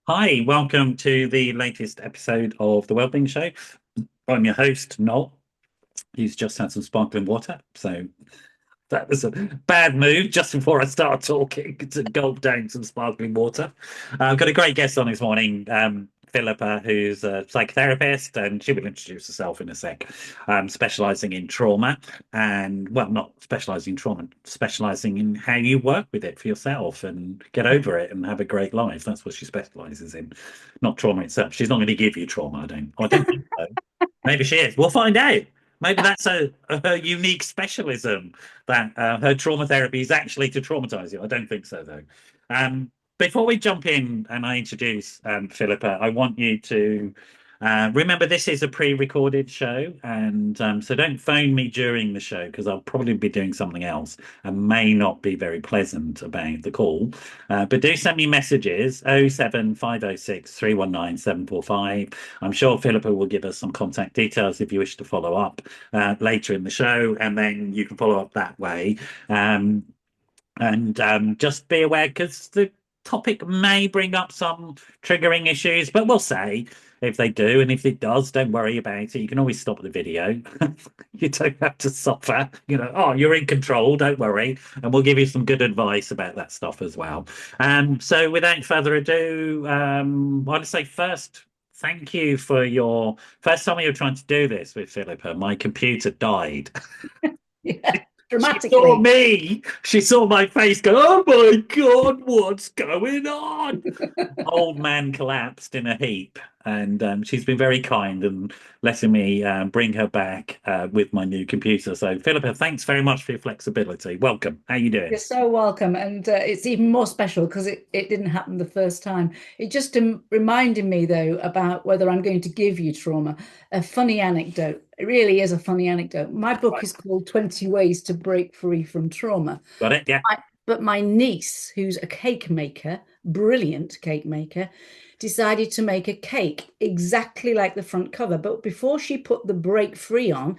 Hi, welcome to the latest episode of the Wellbeing Show. I'm your host, Noel. He's just had some sparkling water, so that was a bad move just before I start talking to gulp down some sparkling water. I've got a great guest on this morning, Philippa, who's a psychotherapist, and she will introduce herself in a sec. Specializing in trauma, and well, not specializing in trauma, specializing in how you work with it for yourself and get over it and have a great life. That's what she specializes in, not trauma itself. She's not going to give you trauma, I don't think so. Maybe she is. We'll find out. Maybe that's a unique specialism that her trauma therapy is actually to traumatize you. I don't think so, though. Before we jump in and I introduce Philippa, I want you to remember this is a pre-recorded show, and so don't phone me during the show because I'll probably be doing something else and may not be very pleasant about the call. But do send me messages 07506 319 745. I'm sure Philippa will give us some contact details if you wish to follow up later in the show, and then you can follow up that way. Um, and just be aware because the topic may bring up some triggering issues, but we'll say if they do, and if it does, don't worry about it. You can always stop the video. You don't have to suffer. Oh, you're in control. Don't worry, and we'll give you some good advice about that stuff as well. So without further ado, I want to say first. Thank you for your first time you were trying to do this with Philippa. My computer died. Yeah, She saw dramatically. me. She saw my face go, oh my God, what's going on? Old man collapsed in a heap. And she's been very kind and letting me bring her back with my new computer. So, Philippa, thanks very much for your flexibility. Welcome. How you You're doing? so welcome. And it's even more special because it didn't happen the first time. It just reminded me, though, about whether I'm going to give you trauma. A funny anecdote. It really is a funny anecdote. My book Right. is called 20 Ways to Break Free from Trauma. Got it? Yeah. But my niece, who's a cake maker, brilliant cake maker, decided to make a cake exactly like the front cover. But before she put the break free on,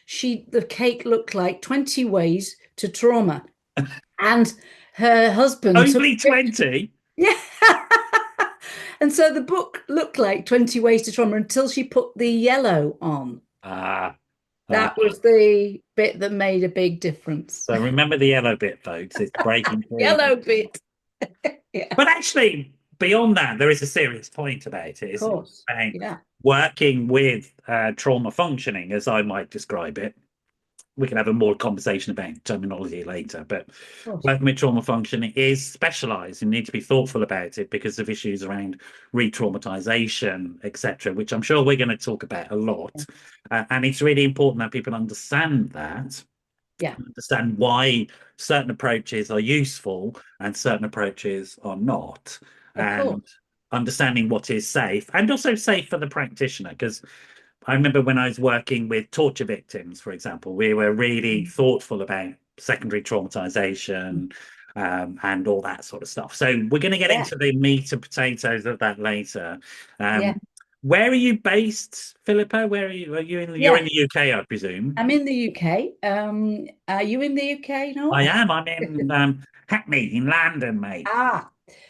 the cake looked like 20 ways to trauma. And her husband took Only 20. yeah. And so the book looked like 20 ways to trauma until she put the yellow on. Ah, ah. That was the bit that made a big difference. So remember the yellow bit, folks. It's breaking free. Yellow bit. Yeah, But actually, beyond that, there is a serious point about it, of isn't it? course. About Yeah, working with trauma functioning, as I might describe it. We can have a more conversation about terminology later, but of course. working with trauma functioning is specialized and need to be thoughtful about it because of issues around re-traumatization, etc., which I'm sure we're going to talk about a lot. And it's really important that people understand that, Yeah, understand why certain approaches are useful and certain approaches are not, of and course. understanding what is safe and also safe for the practitioner. Because I remember when I was working with torture victims, for example, we were really thoughtful about secondary traumatization and all that sort of stuff. So we're going to get Yeah, into the meat and potatoes of that later. yeah, Where are you based, Philippa? Where are you? You're in yeah. the UK, I presume. I'm in the UK. Are you in the UK, I no? am. I'm in Hackney in London, mate. Ah,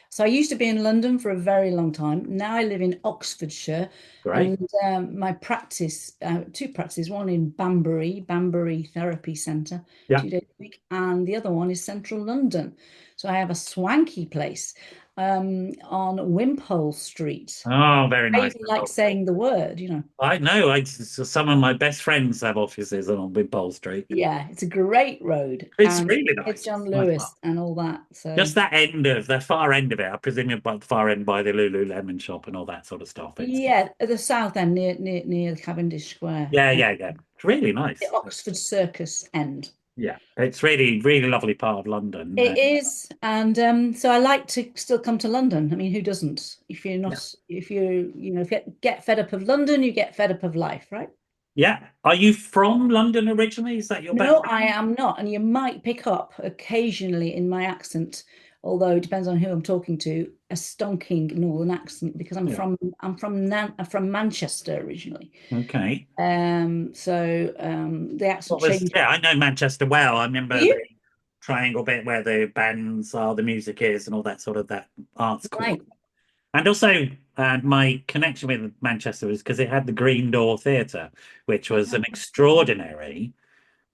so I used to be in London for a very long time. Now I live in Oxfordshire, Great. and my practice, two practices, one in Banbury Therapy Centre, Yeah. 2 days a week, and the other one is Central London. So I have a swanky place on Wimpole Street. Oh, very I nice. even like saying the word. I know. Some of my best friends have offices on Wimpole Street. Yeah, it's a great road, It's and really it's nice. John Nice park. Lewis and all that. So. Just that end of the far end of it. I presume you're by the far end by the Lululemon shop and all that sort of stuff. It's Yeah, at the south end near Cavendish Square, yeah, yeah, yeah. It's really the nice. Oxford Circus end. Yeah, it's really, really lovely part of London. It is, and so I like to still come to London. I mean, who doesn't? If you're Yeah, not, if you get fed up of London, you get fed up of life, right? yeah. Are you from London originally? Is that your No, I background? am not, and you might pick up occasionally in my accent, although it depends on who I'm talking to, a stonking northern accent because Yeah. I'm from Manchester originally. Okay. The accent What was? changed. Yeah, I know Manchester well. I Do remember the you? triangle bit where the bands are, the music is, and all that sort of that arts core. Right. And also, my connection with Manchester was because it had the Green Door Theatre, which was an extraordinary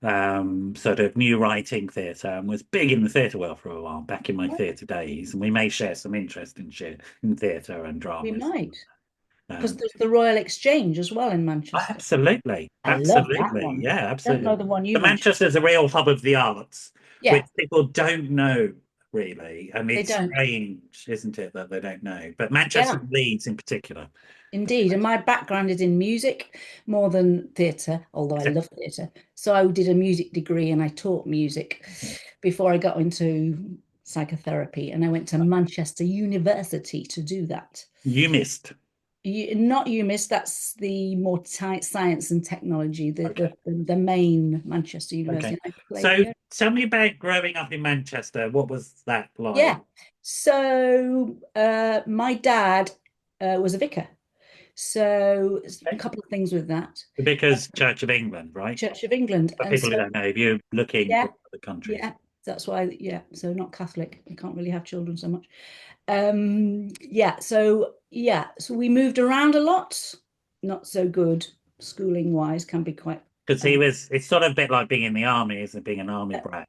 sort of new writing theatre and was big in the theatre world for a while back in my theatre days. And we may share some interest in theatre and We dramas. might, because Um, there's the Royal Exchange as well in Manchester. absolutely, I love that absolutely, one. yeah, Don't know absolutely. the one you The mentioned. Manchester's a real hub of the arts, Yeah, which people don't know really, and they it's don't. strange, isn't it, that they don't know? But Yeah, Manchester and Leeds in particular. indeed. And my background is in music more than theatre, although I love theatre. So I did a music degree and I taught music before I got into psychotherapy. And I went to Manchester University to do that. You missed. Not UMIS, that's the more science and technology, Okay. the main Manchester Okay. University. And I played So the tell me about growing up in Manchester. What was that like? yeah. So my dad was a vicar. So a Okay. couple of things with that. Because Church of England, right? Church of England. For And people so who don't know, if you're looking yeah, in other countries. yeah. That's why, yeah. So not Catholic. You can't really have children so much. Yeah. So we moved around a lot. Not so good schooling wise, can be quite Because um, it's sort of a bit like being in the army, isn't it? Being an army uh, brat.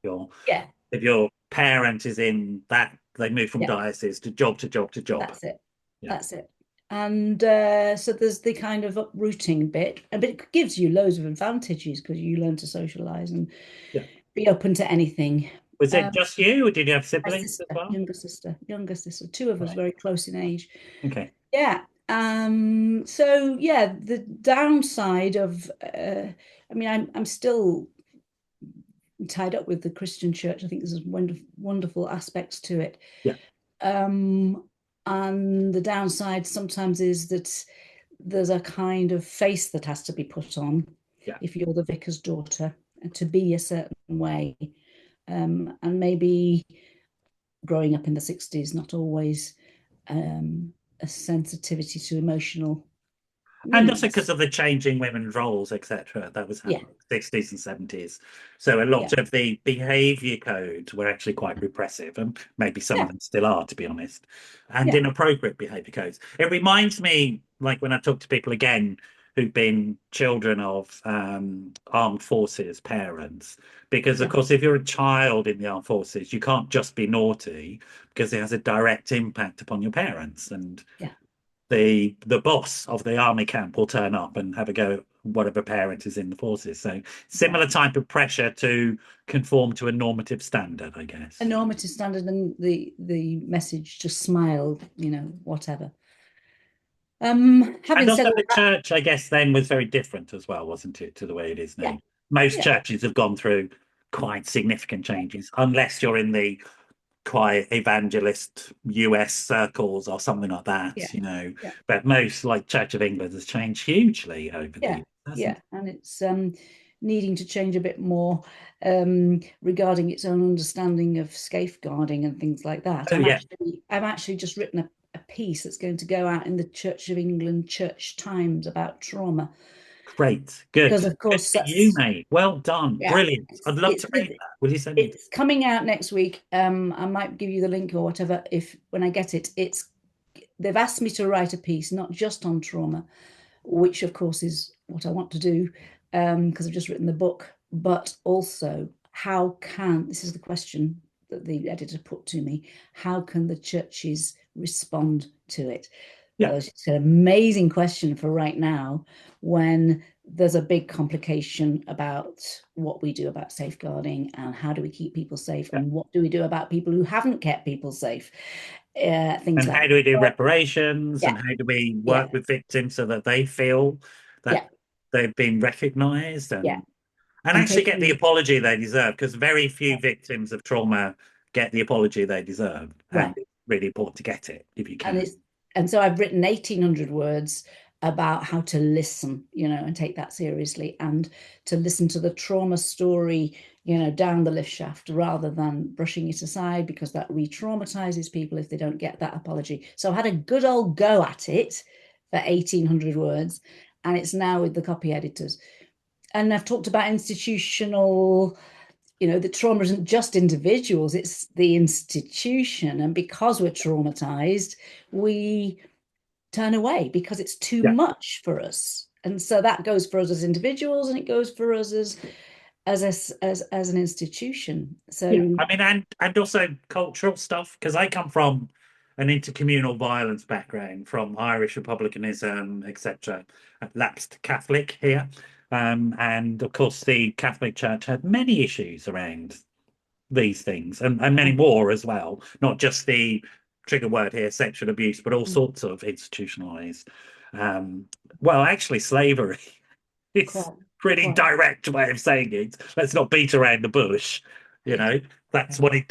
yeah, If your parent is in that, they move from yeah. diocese to job to job to job. That's it. Yeah. That's it. And so there's the kind of uprooting bit, but it gives you loads of advantages because you learn to socialize and Yeah. be open to anything. Was it Um, just you, or did you have my siblings as sister, well? younger sister, two of us Right. very close in age. Okay. Yeah. So yeah, the downside of I mean, I'm still tied up with the Christian church. I think there's wonderful aspects to it. Yeah. Um, and the downside sometimes is that there's a kind of face that has to be put on Yeah. if you're the vicar's daughter to be a certain way. And maybe growing up in the 60s, not always a sensitivity to emotional And also because needs. of the changing women's roles, etc., that was Yeah, happening in the 60s and 70s. So a yeah, lot of the behavior codes were actually quite repressive, and maybe some of yeah, them still are, to be honest, and yeah, inappropriate behavior codes. It reminds me, like when I talk to people again who've been children of armed forces parents, because of yeah, course, if you're a child in the armed forces, you can't just be naughty because it has a direct impact upon your parents. And yeah. the boss of the army camp will turn up and have a go at whatever parent is in the forces. So Yeah. similar type of pressure to conform to a normative standard, I A guess. normative standard and the message just smile, whatever. And Having also said all the that, church, I guess, then was very different as well, wasn't it, to the way it is yeah, now? Most yeah, churches have gone through quite significant changes, unless you're in the quiet evangelist US circles or something like yeah, that. yeah, But most, like Church of England, has changed hugely over the yeah, years, hasn't yeah. it? And it's needing to change a bit more regarding its own understanding of safeguarding and things like that. Oh, yeah. I've actually just written a piece that's going to go out in the Church of England Church Times about trauma. Great. Good. Because of Good course for you, that's mate. Well done. yeah, Brilliant. I'd love to read that. Will you send me? it's coming out next week. I might give you the link or whatever if when I get it. They've asked me to write a piece not just on trauma, which of course is what I want to do, because I've just written the book, but also how can this is the question that the editor put to me, how can the churches respond to it? Yeah. It's an amazing question for right now when there's a big complication about what we do about safeguarding and how do we keep people safe Yeah. and what do we do about people who haven't kept people safe, things And like how do we do that. reparations Yeah, and how do we yeah, work with victims so that they feel that yeah, they've been recognized yeah, and and actually get the taking apology they deserve? Because very few victims of trauma get the apology they deserve. And right. it's really important to get it if you and can. it's and so I've written 1,800 words about how to listen, and take that seriously and to listen to the trauma story, down the lift shaft rather than brushing it aside because that re-traumatizes people if they don't get that apology. So I had a good old go at it for 1,800 words, and it's now with the copy editors. And I've talked about institutional the trauma isn't just individuals, it's the institution. And because we're traumatized, we turn away because it's too Yeah. much for us. And so that goes for us as individuals, and it goes for us as an institution. Yeah, So I mean, and also cultural stuff, because I come from an intercommunal violence background, from Irish republicanism, etc. Lapsed Catholic here, and of course the Catholic Church had many issues around these things, and many more as well. Not just the trigger word here, sexual abuse, but all sorts of institutionalized. Um, well, actually, slavery. It's quite, pretty quite, direct way of saying it. Let's not beat around the bush. You yeah, know, that's what it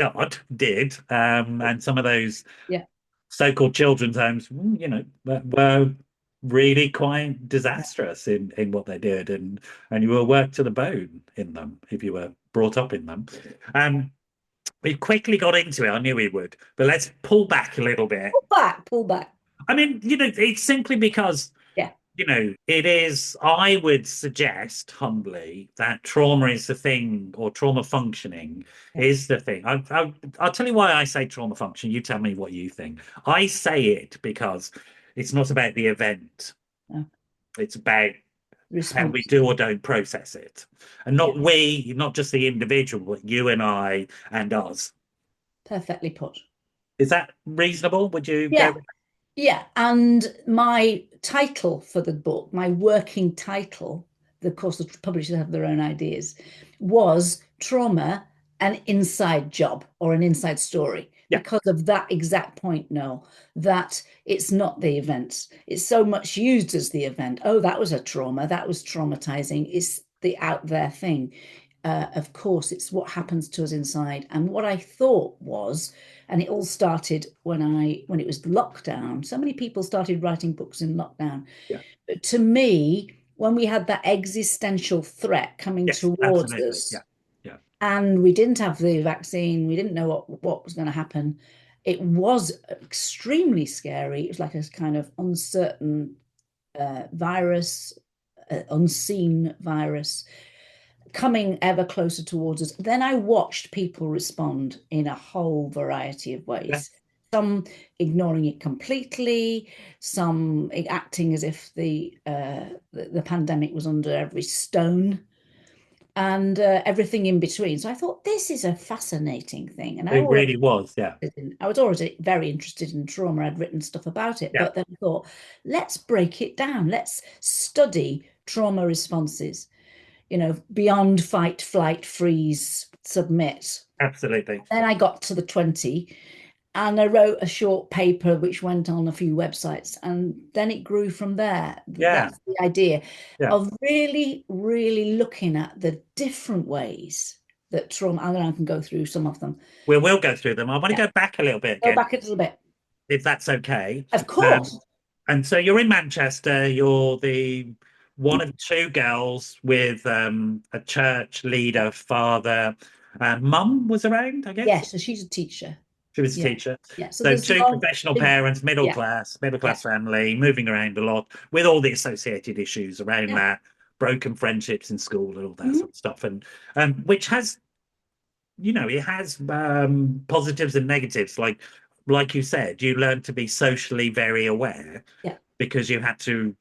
did. And some of those yeah, so-called children's homes, were really quite disastrous in what they did, and you were worked to the bone in them if you were brought up in them. Um, we quickly got into it. I knew we would, but let's pull back a little bit. pull back. I mean, it's simply because Yeah, it is, I would suggest humbly that trauma is the thing, or trauma functioning yeah, is the thing. I'll tell you why I say trauma function. You tell me what you think. I say it because it's not about the event, yeah. it's about how we Response. do or don't process it. And Yeah, not we, not just the individual, but you and I and us. perfectly put. Is that reasonable? Would you go? Yeah, yeah. And my title for the book, my working title, of course, the publishers have their own ideas, was Trauma, an Inside Job or an Inside Story, Yeah, because of that exact point, Noel, that it's not the event. It's so much used as the event. Oh, that was a trauma. That was traumatizing. It's the out there thing. Of course, it's what happens to us inside. And what I thought was, and it all started when it was lockdown. So many people started writing books in lockdown. yeah, But to me, when we had that existential threat coming yes, towards absolutely. us, Yeah, yeah, and we didn't have the vaccine, we didn't know what was going to happen. It was extremely scary. It was like a kind of uncertain virus, unseen virus coming ever closer towards us. Then I watched people respond in a whole variety of yeah. ways. Some ignoring it completely, some acting as if the pandemic was under every stone, and everything in between. So I thought this is a fascinating thing, and It really was. Yeah, I was already very interested in trauma. I'd written stuff about it, yeah, but then I thought, let's break it down. Let's study trauma responses, beyond fight, flight, freeze, submit. absolutely. Then I got to the 20 and I wrote a short paper which went on a few websites, and then it grew from there. Yeah, That's the idea yeah. of really, really looking at the different ways that trauma, and I can go through some of them. We'll go through them. I want to Yeah, go back a little bit go again, back a little bit. if that's okay. Of Um, course. and so you're in Manchester. You're the one of two girls with a church leader, father. Mum was around, I guess. Yeah, so she's a teacher. She was a Yeah, teacher. yeah. So So there's two long, professional big, parents, yeah, middle yeah, class family, moving around a lot with all the associated issues around yeah. that, broken friendships in school and all that Mhm. sort of stuff. And which has, it has positives and negatives. Like you said, you learn to be socially very aware Yeah, because you had to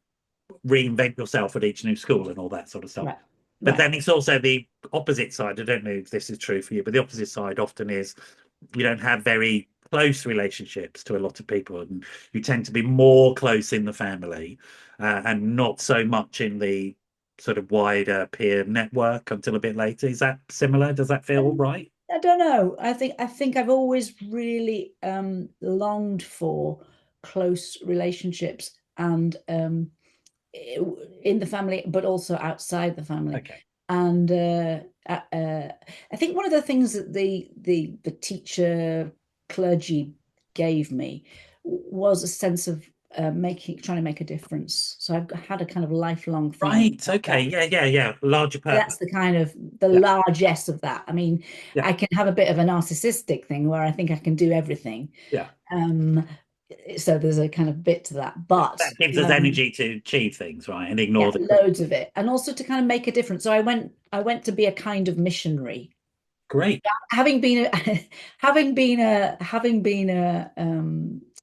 reinvent yourself at each new school and all that sort of stuff. right, But right. then it's also the opposite side. I don't know if this is true for you, but the opposite side often is you don't have very close relationships to a lot of people, and you tend to be more close in the family and not so much in the sort of wider peer network until a bit later. Is that similar? Does that feel right? I don't know. I think I've always really longed for close relationships, and in the family, but also outside the family. Okay. And I think one of the things that the teacher clergy gave me was a sense of trying to make a difference. So I've had a kind of lifelong thing Right. like Okay. that. Yeah. Yeah. Yeah. Larger purpose. That's the kind of the Yeah. largesse of that. I mean, Yeah. I can have a bit of a narcissistic thing where I think I can do everything. Yeah. Um, so there's a kind of bit to that, That but gives us energy to achieve things, right? And yeah, ignore the. loads of it, and also to kind of make a difference. So I went to be a kind of missionary, Great. Having been a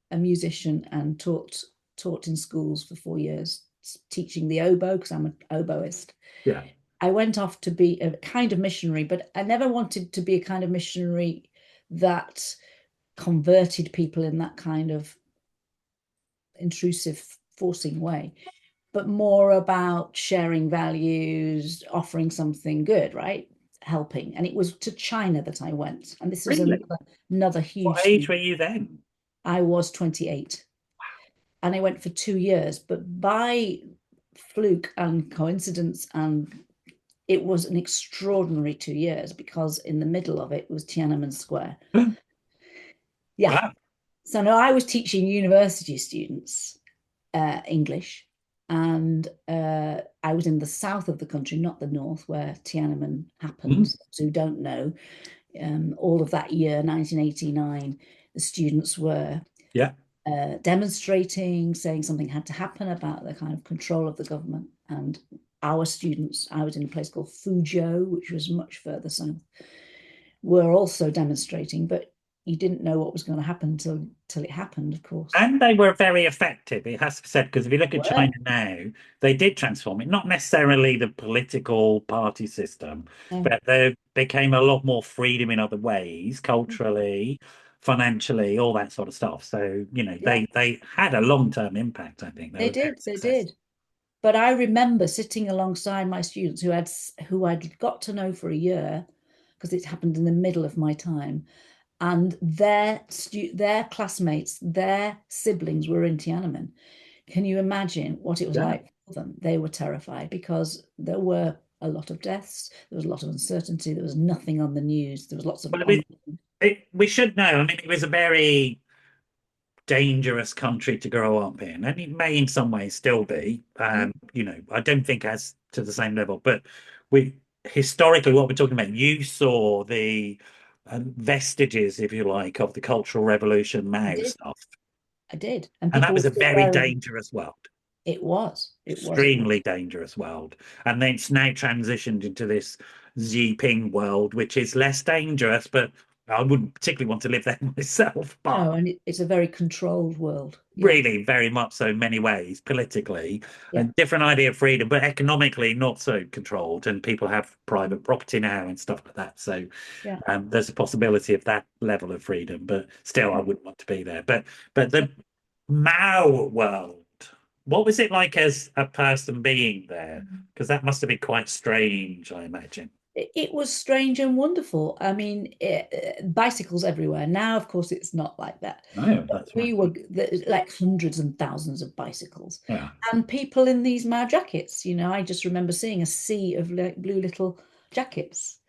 a musician and taught in schools for 4 years, teaching the oboe because I'm an oboist. Yeah. I went off to be a kind of missionary, but I never wanted to be a kind of missionary that converted people in that kind of intrusive, forcing way, but more about sharing values, offering something good, right? Helping. And it was to China that I went. And this was Really? another What huge age thing. were you then? I was 28 and I went for 2 years, but by fluke and coincidence, and it was an extraordinary 2 years because in the middle of it was Tiananmen Square. Yeah. Wow. So now I was teaching university students English, and I was in the south of the country, not the north, where Tiananmen Mm. happened. So who don't know, all of that year, 1989, the students were Yeah. demonstrating, saying something had to happen about the kind of control of the government. And our students, I was in a place called Fuzhou, which was much further south, were also demonstrating, but you didn't know what was going to happen till it happened, of course. And they were very effective, it has to be said, because if you look at Were. China now, they did transform it, not necessarily the political party system, No. but there became a lot more freedom in other ways, culturally, financially, all that sort of stuff. So, Yeah, they had a long-term impact, I think. They they were very did, they successful. did. But I remember sitting alongside my students who I'd got to know for a year because it happened in the middle of my time, and their classmates, their siblings were in Tiananmen. Can you imagine what it was Yeah. like for them? They were terrified because there were a lot of deaths, there was a lot of uncertainty, there was nothing on the news, there was lots of Well, on. we should know. I mean, it was a very dangerous country to grow up in, and it may in some ways still be. I don't think as to the same level, but we historically what we're talking about, you saw the vestiges, if you like, of the Cultural Revolution I Mao did, stuff, I did, and and that people were was a still very wearing. dangerous world, It was. extremely dangerous world, and then it's now transitioned into this Xi Jinping world, which is less dangerous, but I wouldn't particularly want to live there myself, but No, and it's a very controlled world. Yeah, really very much so in many ways politically yeah, and different idea of freedom but economically not so controlled and people have private property now and stuff like that so yeah, there's a possibility of that level of freedom but still I yeah. wouldn't want to be there but the Mao world, what was it like as a person being there, because that must have been quite strange I imagine. It was strange and wonderful. I mean, bicycles everywhere. Now, of course, it's not like that. No, But that's right. we were like hundreds and thousands of bicycles Yeah. and people in these Mao jackets. I just remember seeing a sea of like blue little jackets.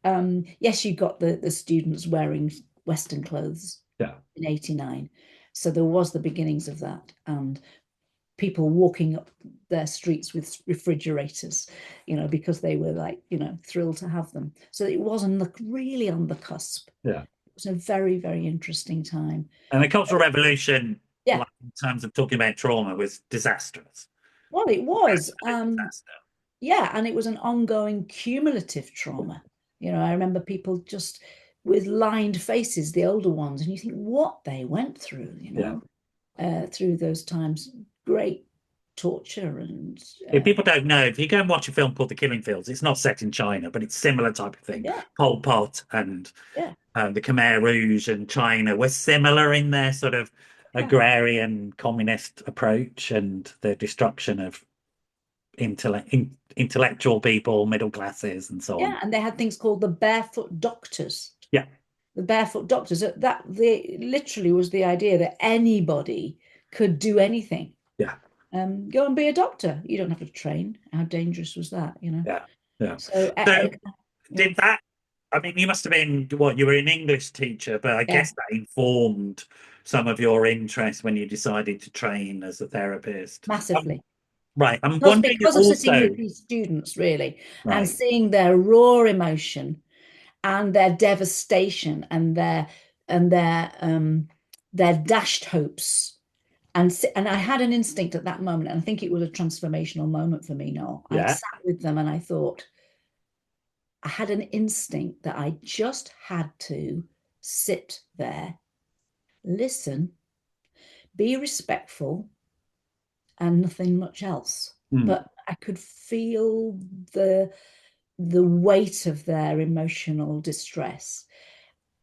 Yes, you got the students wearing Western clothes Yeah. in 89. So there was the beginnings of that. And people walking up their streets with refrigerators, because they were like, thrilled to have them. So it was really on the cusp. Yeah. It was a very, very interesting time. And the Cultural Revolution, Yeah, like in terms of talking about trauma, was disastrous. well, it was. Absolute disaster. Yeah, and it was an ongoing cumulative trauma. I remember people just with lined faces, the older ones, and you think what they went through, Yeah. through those times. Great torture and If people don't know, if you go and watch a film called The Killing Fields, it's not set in China, but it's similar type of thing. yeah, Pol Pot and yeah, the Khmer Rouge and China were similar in their sort of yeah. agrarian communist approach and the destruction of intellectual people, middle classes, and so on. Yeah, and they had things called the barefoot doctors. Yeah, The barefoot doctors. That they literally was the idea that anybody could do anything. yeah, Go and be a doctor. You don't have to train. How dangerous was that? yeah, yeah. So, So yeah, did that? I mean, you must have been what you were an English teacher, but I yeah, guess that informed some of your interest when you decided to train as a therapist. massively. Right. I'm Because wondering because of sitting also, with these students, really, and right. seeing their raw emotion and their devastation and their dashed hopes. And I had an instinct at that moment, and I think it was a transformational moment for me, Noel. I Yeah. sat with them and I thought, I had an instinct that I just had to sit there, listen, be respectful, and nothing much else. Mm. But I could feel the weight of their emotional distress.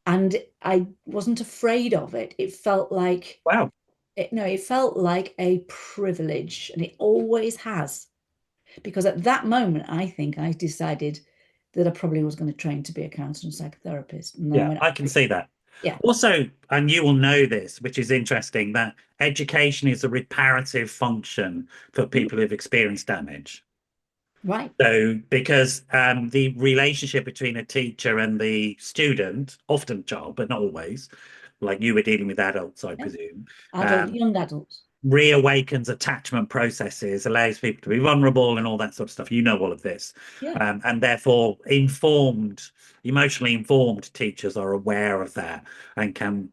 And I wasn't afraid of it. It felt like Wow. it felt like a privilege, and it always has. Because at that moment, I think I decided that I probably was going to train to be a counselor and psychotherapist. And then I Yeah, went, I can see that. yeah, Also, and you will know this, which is interesting, that education is a reparative function for mm, people who've experienced damage. right, So, because the relationship between a teacher and the student, often child, but not always, like you were dealing with adults, I yeah, presume, adult, um, young adults. reawakens attachment processes, allows people to be vulnerable and all that sort of stuff. You know all of this. Yeah, And therefore, emotionally informed teachers are aware of that and can,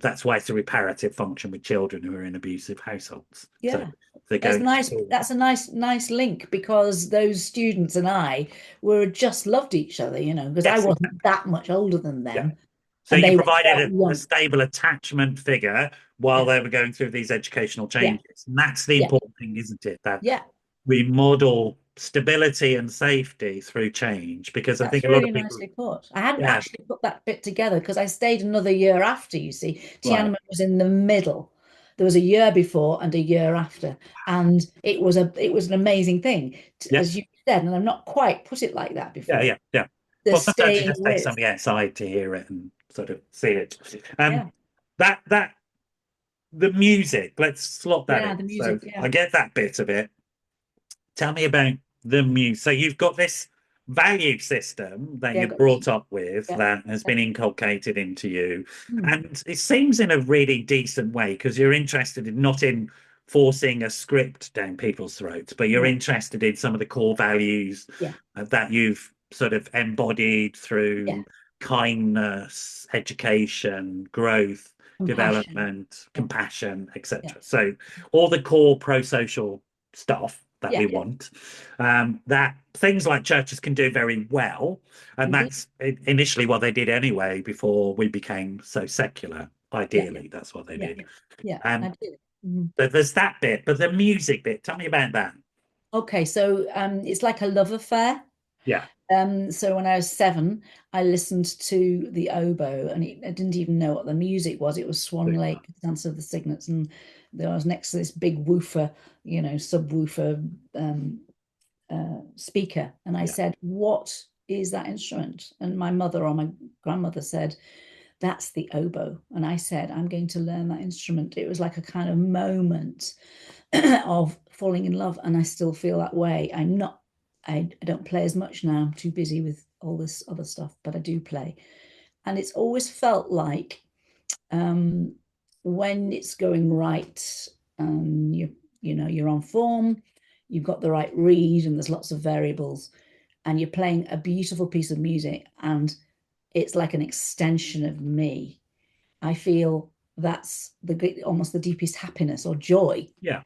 that's why it's a reparative function with children who are in abusive households. So yeah. they're That's going to nice. school. That's a nice link, because those students and I were just loved each other, because I Yes, wasn't that much older than yeah. them, So and you they were provided quite a young. stable attachment figure while Yeah, they were going through these educational yeah, changes. And that's the yeah, important thing, isn't it? That yeah. we model stability and safety through change, because I think That's a lot really of people, nicely put. I hadn't yeah, actually put that bit together because I stayed another year after, you see. right. Tiananmen was in the middle. There was a year before and a year after. And it was an amazing thing, Yeah, as you said, and I've not quite put it like that yeah, before. yeah, yeah. The Well, sometimes it staying just takes with. somebody outside to hear it and sort of see it. Yeah. That the music, let's slot that Yeah, in. the So music. Yeah. I get that bit of it. Tell me about the music. So you've got this value system that Yeah, you're got this. brought up with Yeah. that has been inculcated into you. Hmm. And it seems in a really decent way, because you're interested in not in forcing a script down people's throats, but you're No. interested in some of the core values Yeah. that you've sort of embodied Yeah. through kindness, education, growth, Compassion. development, Yeah. compassion, Yeah. etc. So all the core pro-social stuff that Yeah. we want, that things like churches can do very well. And Indeed. that's initially what they did anyway before we became so secular. Yeah. Ideally, that's what they Yeah. did. Yeah. I Um, did. Mhm. but there's that bit, but the music bit, tell me about that. Okay, so it's like a love affair. Yeah, So when I was 7, I listened to the oboe, and I didn't even know what the music was. It was Swan super. Lake, Dance of the Cygnets, and there I was next to this big woofer, subwoofer speaker, and I Yeah, said, "What is that instrument?" And my mother or my grandmother said, "That's the oboe." And I said, "I'm going to learn that instrument." It was like a kind of moment of falling in love, and I still feel that way. I don't play as much now. I'm too busy with all this other stuff, but I do play. And it's always felt like, um, when it's going right, you're on form, you've got the right reed, and there's lots of variables, and you're playing a beautiful piece of music, and it's like an extension of me. I feel that's almost the deepest happiness or joy yeah.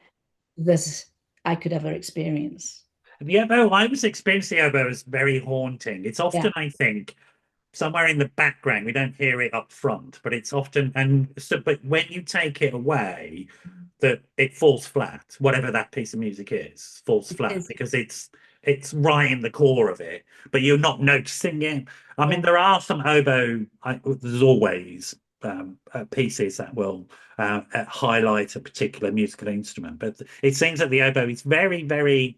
that I could ever experience. The oboe, I was experiencing the oboe as very haunting. It's Yeah, often, I think, somewhere in the background. We don't hear it up front, but it's often, and so, but when you take it away, that it falls flat, whatever that piece of music is, falls it flat is. because it's right in the core of it, but you're not noticing it. I mean, Yeah, there are some oboe, there's always pieces that will highlight a particular musical instrument, but it seems that the oboe is very, very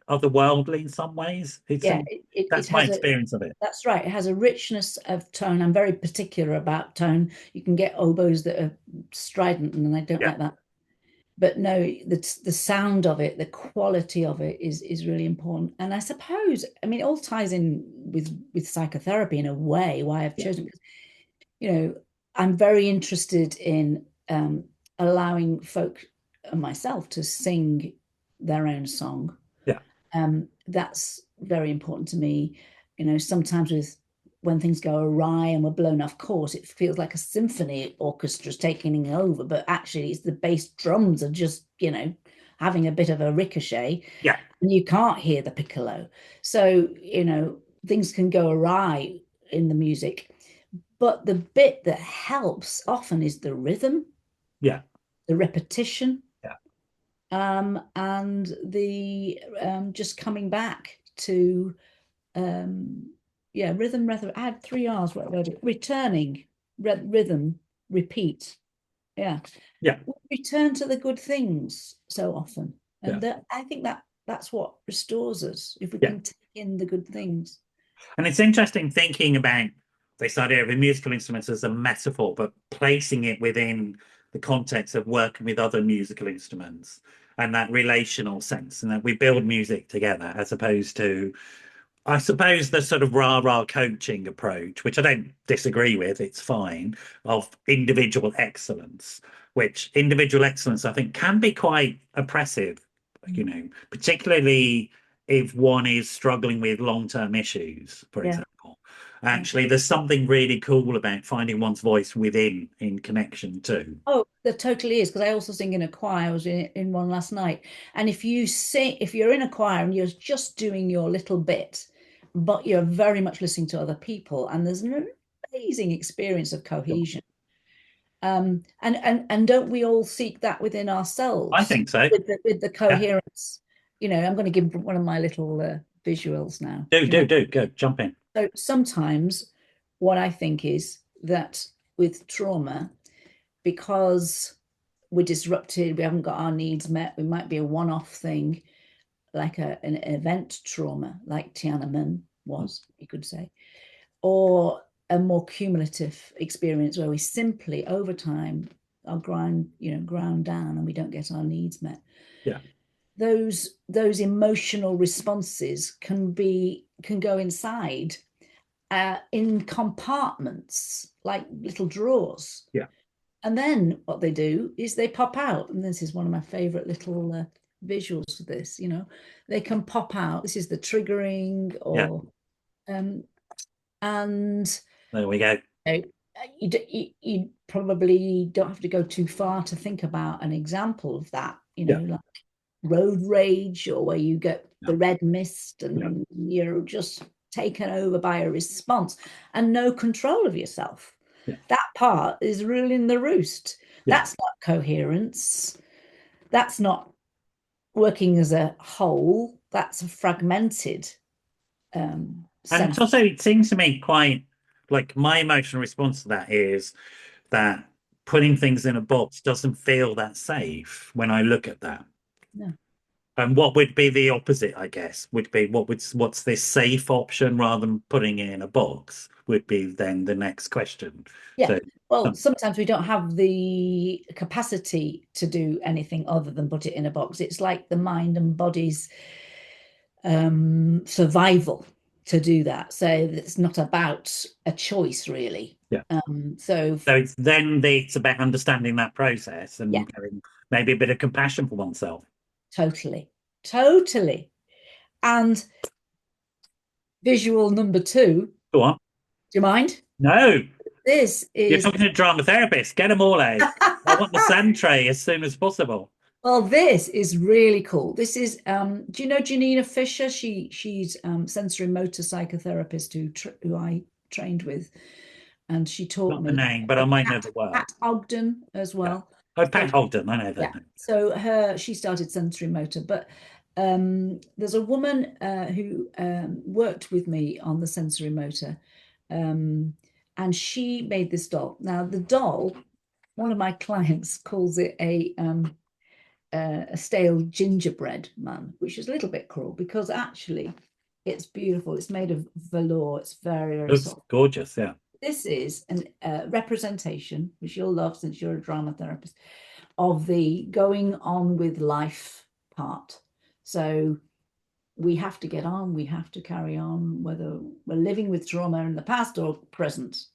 otherworldly in some ways. It yeah. seems It that's my has a. experience of it. That's right. It has a richness of tone. I'm very particular about tone. You can get oboes that are strident, and I don't Yeah, like that. But no, the sound of it, the quality of it is really important. And I suppose, I mean, it all ties in with psychotherapy in a way. Why I've yeah, chosen, because you know, I'm very interested in allowing folk and myself to sing their own song. yeah, That's very important to me. Sometimes when things go awry and we're blown off course, it feels like a symphony orchestra's taking over, but actually it's the bass drums are just, having a bit of a ricochet, yeah. and you can't hear the piccolo. So, things can go awry in the music. But the bit that helps often is the rhythm, Yeah. the repetition, Yeah. and the just coming back to rhythm. I had 3 R's. What word? Returning, rhythm, repeat. Yeah. Yeah. We return to the good things so often, Yeah. and I think that's what restores us if we Yeah. can take in the good things. And it's interesting thinking about this idea of a musical instruments as a metaphor, but placing it within the context of working with other musical instruments and that relational sense, and that we build music together as opposed to, I suppose, the sort of rah-rah coaching approach, which I don't disagree with, it's fine, of individual excellence, which individual excellence I think can be quite oppressive, particularly if one is struggling with long-term issues, for Yeah, example. yeah. Actually, there's something really cool about finding one's voice within in connection too. Oh, there totally is, because I also sing in a choir. I was in one last night. And if you sing, if you're in a choir and you're just doing your little bit, but you're very much listening to other people, and there's an amazing experience of cohesion. And don't we all seek that within I ourselves think so. with the Yeah. coherence? I'm going to give one of my little visuals now. Do, Do you do, mind? do. Go, jump in. So sometimes what I think is that with trauma, because we're disrupted, we haven't got our needs met, we might be a one-off thing, like an event trauma, like Tiananmen was, you could say, or a more cumulative experience where we simply over time are ground down and we don't get our needs met. Yeah. Those emotional responses can go inside in compartments like little drawers. Yeah. And then what they do is they pop out. And this is one of my favorite little visuals for this, they can pop out. This is the triggering Yeah. and There we go. you probably don't have to go too far to think about an example of that, Yeah. like road rage, or where you get Yeah. the red mist Yeah. and you're just taken over by a response and no control of yourself. Yeah. That part is ruling the roost. Yeah. That's not coherence. That's not working as a whole. That's a fragmented And it's sense. also, it seems to me quite like my emotional response to that is that putting things in a box doesn't feel that safe when I look at that. No. And what would be the opposite, I guess, would be what's this safe option rather than putting it in a box would be then the next question. Yeah. So Well, sometimes we don't have the capacity to do anything other than put it in a box. It's like the mind and body's survival to do that. So it's not about a choice, really. yeah. So So it's about understanding that process yeah, and having maybe a bit of compassion for oneself. totally. And visual number 2, Go on. do you mind? No, This you're is talking to a drama therapist. Get them all out. I want the sand tray as soon as possible. well, this is really cool. This is do you know Janina Fisher? She's sensorimotor psychotherapist who I trained with, and she taught Not the me. name, but I might know the word. Pat Ogden as Yeah. well. Oh, So Pat Holden. I know yeah, that name. so she started Sensorimotor, but there's a woman who worked with me on the Sensorimotor, and she made this doll. Now the doll, one of my clients calls it a stale gingerbread man, which is a little bit cruel because actually it's beautiful. It's made of velour. It's very, very Looks soft. gorgeous. Yeah. This is a representation, which you'll love since you're a drama therapist, of the going on with life part. So we have to get on, we have to carry on, whether we're living with trauma in the past or present.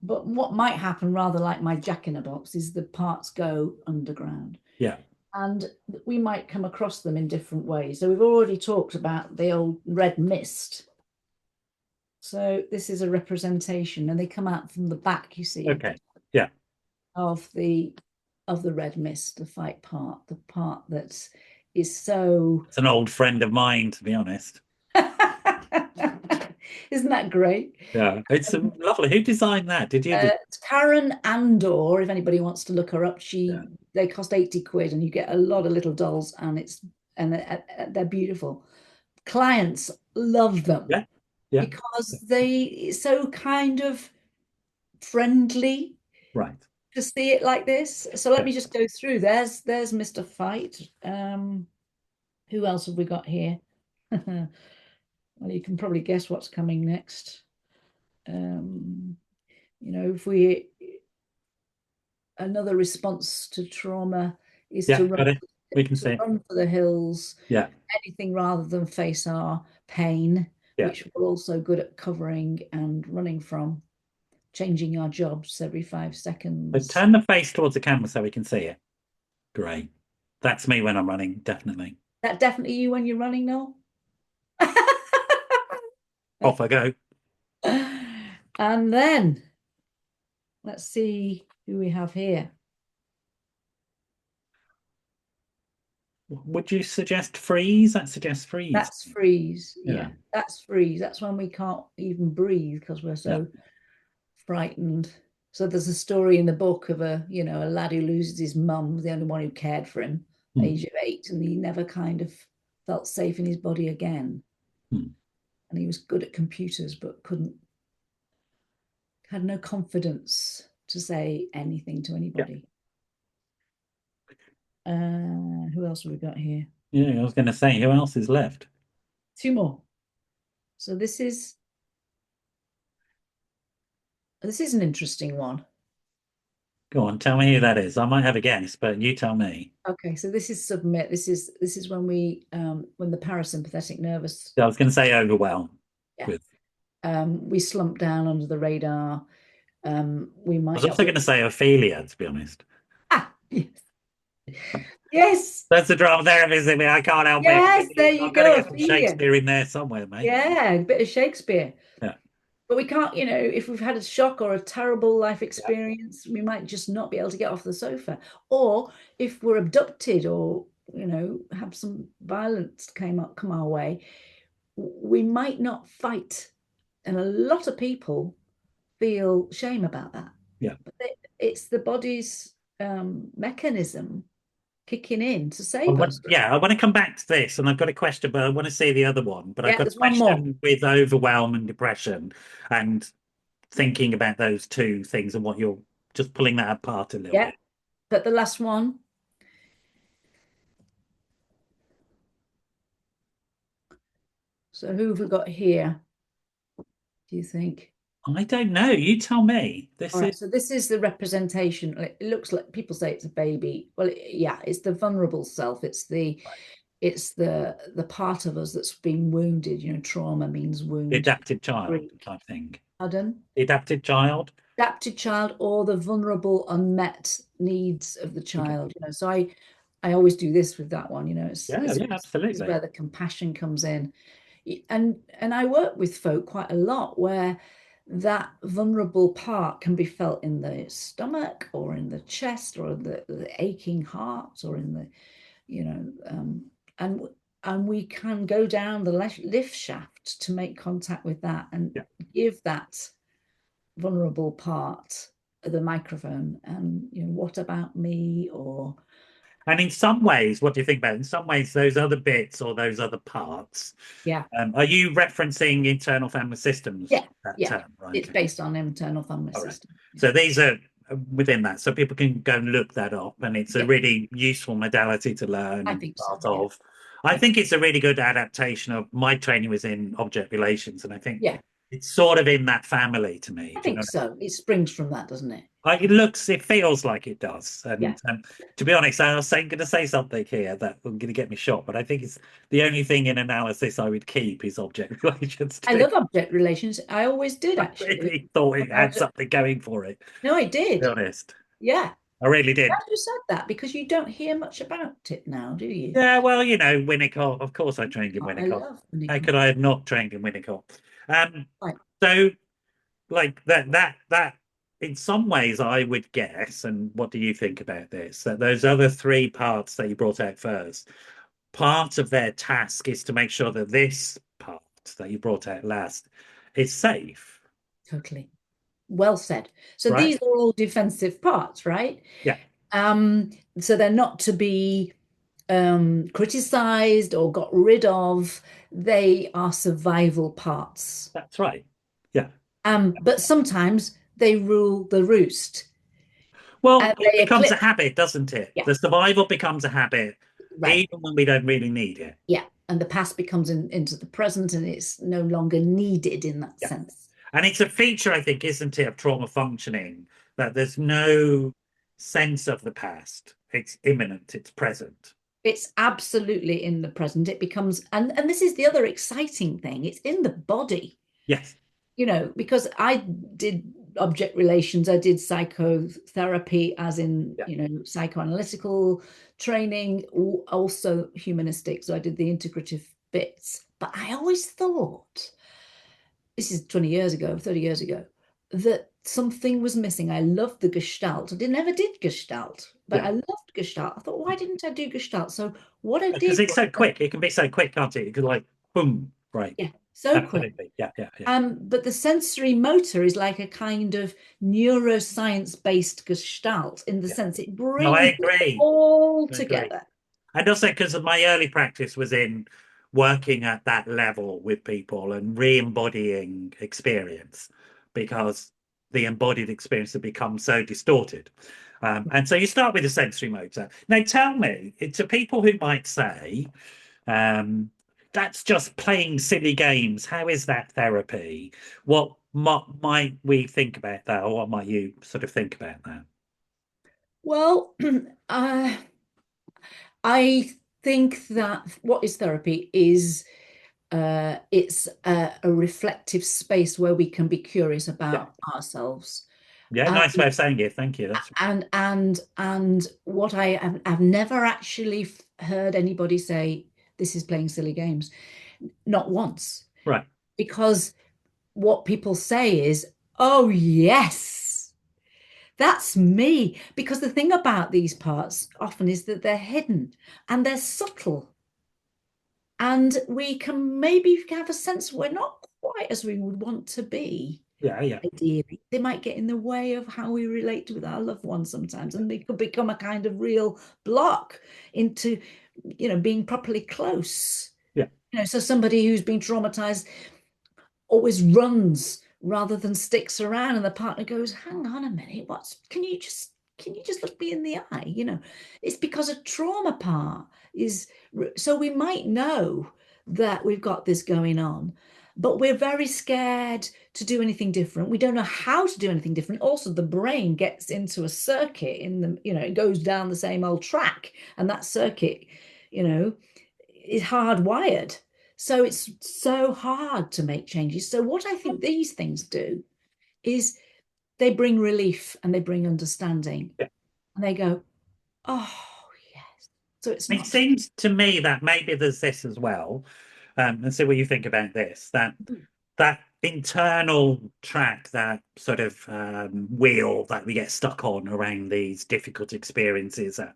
But what might happen, rather like my Jack in a Box, is the parts go underground. Yeah. And we might come across them in different ways. So we've already talked about the old red mist. So this is a representation, and they come out from the back, you see. Okay. Yeah. Of the red mist, the fight part, the part that is so It's an old friend of mine, to be honest. Isn't that great? Yeah, it's lovely. Who designed that? Did you? It's Karen Andor, if anybody wants to look her up. Yeah, They cost 80 quid and you get a lot of little dolls and they're beautiful. Clients love them yeah, yeah. because they so kind of friendly Right. to see it like this. So let Yeah. me just go through. There's Mr. Fight. Who else have we got here? Well, you can probably guess what's coming next. Um, if we another response to trauma is Yeah, got it. We can see it. run for the hills, Yeah, anything rather than face our pain, yeah. which we're also good at covering and running from, changing our jobs every 5 But seconds. turn the face towards the camera so we can see it. Great. That's me when I'm running, definitely. That definitely you when you're running, Noel? Off I go. And then let's see who we have here. Would you suggest freeze? That suggests freeze. That's freeze. Yeah, Yeah, that's freeze. That's when we can't even breathe because we're yeah. so frightened. So there's a story in the book of a lad who loses his mum, the only one who cared for him, Hmm, age of 8, and he never kind of felt safe in his body again. hmm. And he was good at computers, but had no confidence to say anything to Yeah, anybody. Who else have we got here? yeah. I was going to say, who else is left? 2 more. So this is an interesting one. Go on, tell me who that is. I might have a guess, but you tell me. Okay, so this is submit. This is when the parasympathetic nervous, I was going to say overwhelm. yeah, With we slump down under the radar. We I might was not also be. going to say Ophelia, to be honest. Yes, yes, That's the drama therapist in me. I can't help it. yes. There you I've got to go, get some Ophelia. Shakespeare in there somewhere, mate. Yeah, a bit of Shakespeare. Yeah, But we can't, if we've had a shock or a terrible life yeah. experience, we might just not be able to get off the sofa. Or if we're abducted or, have some violence come our way, we might not fight. And a lot of people feel shame about that. Yeah. But it's the body's mechanism kicking in to I save want, us. yeah, I want to come back to this, and I've got a question, but I want to see the other one. But I've Yeah, got a there's one more. question with overwhelm and depression, and thinking about those two things and what you're just pulling that apart a little Yeah, bit. but the last one. So who have we got here, do you think? I don't know. You tell me. All This is right, so this is the representation. It looks like people say it's a baby. Well, yeah, it's the vulnerable self. It's the part of us that's been wounded. Trauma means the wound. adapted child Greek. type thing. Pardon? The adapted child. Adapted child or the vulnerable unmet needs of the Okay. child. So I always do this with that one. Yeah, This yeah, is absolutely. where the compassion comes in. And I work with folk quite a lot where that vulnerable part can be felt in the stomach or in the chest or the aching heart or in the and and we can go down the lift shaft to make contact with that and Yeah. give that vulnerable part the microphone and what about me or And in some ways, what do you think about it? In some ways, those other bits or those other parts, yeah. are you referencing internal family systems, Yeah, that yeah. term? Right. It's Okay. based on internal family All right. system. Yeah. So these are within that. So people can go and look that up. And it's a Yeah, really useful modality to learn I and be think so. part Yeah, of. I yeah, think it's a really good adaptation of my training was in object relations. And I think yeah. it's sort of in that family to me. I Do you know think so. It springs from that, doesn't it? it feels like it does. Yeah. And to be honest, I was going to say something here that was going to get me shot, but I think it's the only thing in analysis I would keep is object relations I too. love object relations. I always did I actually. really thought When it I had was at- something going for it, to No, I be did. honest. Yeah. I really did. Glad you said that because you don't hear much about it now, do you? Yeah, well, Winnicott, of course I trained in I Winnicott. love How Winnicott. could I have not trained in Winnicott? Um, Right. so like that in some ways I would guess, and what do you think about this? That those other three parts that you brought out first, part of their task is to make sure that this part that you brought out last is safe. Totally. Well said. So Right? these are all defensive parts, right? Yeah, So they're not to be criticized or got rid of. They are survival parts. that's right. Yeah. But sometimes they rule the roost Well, and it they becomes a eclipse. habit, doesn't it? Yeah, The survival becomes a habit, right. even when we don't really need it. Yeah. And the past becomes into the present and it's no longer needed in that Yeah. sense. And it's a feature, I think, isn't it, of trauma functioning, that there's no sense of the past. It's imminent, it's present. It's absolutely in the present. It becomes, and this is the other exciting thing, it's in the body. Yes. Because I did object relations, I did psychotherapy, as in, Yeah. psychoanalytical training, also humanistic. So I did the integrative bits. But I always thought, this is 20 years ago, 30 years ago, that something was missing. I loved the Gestalt. Never did Gestalt, but Yeah. I loved Gestalt. I thought, why didn't I do Gestalt? So what I Because did it's was, so quick. It can be so quick, can't it? You could like, boom, right. yeah, so quick. Absolutely. Yeah, yeah, yeah. But the sensory motor is like a kind of neuroscience-based gestalt in the Yeah. sense it No, I brings it agree. all I agree. together. And also because of my early practice was in working at that level with people and re-embodying experience because the embodied experience had become so distorted. And so you start with the sensory motor. Now tell me, to people who might say, um, that's just playing silly games. How is that therapy? What might we think about that, or what might you sort of think about that? Well, uh, I think that what is therapy is it's a reflective space where we can be curious Yeah, about ourselves. yeah, Um, nice way of saying it. Thank you. That's and what I've never actually heard anybody say this is playing silly games, not once, right. because what people say is, oh yes, that's me. Because the thing about these parts often is that they're hidden and they're subtle, and we can maybe have a sense we're not quite as we would want to be. Yeah, yeah. Ideally, they might get in the way of how we relate with our loved ones sometimes, and they could become a kind of real block into, being properly close. Yeah. So somebody who's been traumatized always runs rather than sticks around, and the partner goes, hang on a minute, can you just look me in the eye? It's because a trauma part is, so we might know that we've got this going on, but we're very scared to do anything different. We don't know how to do anything different. Also, the brain gets into a circuit it goes down the same old track, and that circuit, you know, is hardwired. So it's so hard to make changes. So what I think these things do is they bring relief and they bring understanding, Yeah. and they go, oh yes. So it's It not. seems to me that maybe there's this as well, and see what you think about this. That internal track, that sort of wheel that we get stuck on around these difficult experiences that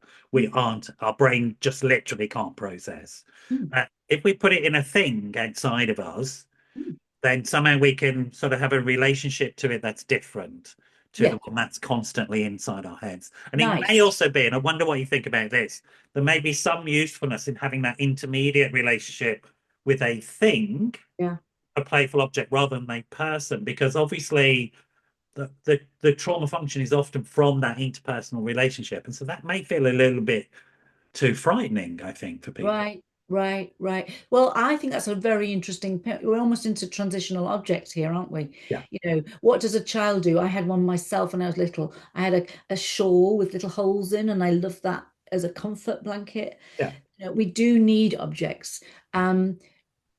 our brain just literally can't process. Mm, If we put it in a thing outside of us, mm. then somehow we can sort of have a relationship to it that's different to Yeah, the one that's constantly inside our heads. And it may nice. also be, and I wonder what you think about this, there may be some usefulness in having that intermediate relationship with a thing, Yeah. a playful object, rather than a person, because obviously the trauma function is often from that interpersonal relationship. And so that may feel a little bit too frightening, I think, for people. Right, right, right. Well, I think that's a very interesting. We're almost into transitional objects here, aren't we? Yeah, What does a child do? I had one myself when I was little. I had a shawl with little holes in, and I loved that as a comfort blanket. yeah. We do need objects. Um,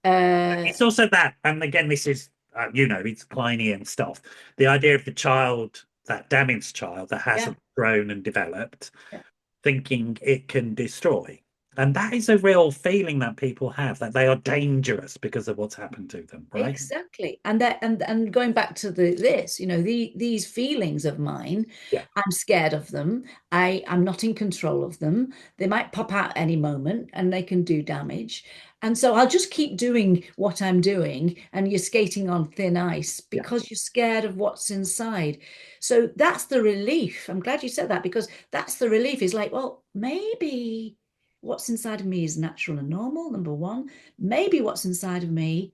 uh, It's also that, and again, this is, it's Pliny and stuff. The idea of the child, that damaged child that yeah, hasn't grown and developed, yeah, thinking it can destroy. And that is a real feeling that people have, that they are dangerous because of what's happened to them, right? Exactly. And that and going back to this, these feelings of mine, Yeah. I'm scared of them. I'm not in control of them. They might pop out any moment and they can do damage. And so I'll just keep doing what I'm doing, and you're skating on thin ice Yeah. because you're scared of what's inside. So that's the relief. I'm glad you said that, because that's the relief, is like, well, maybe what's inside of me is natural and normal, number one. Maybe what's inside of me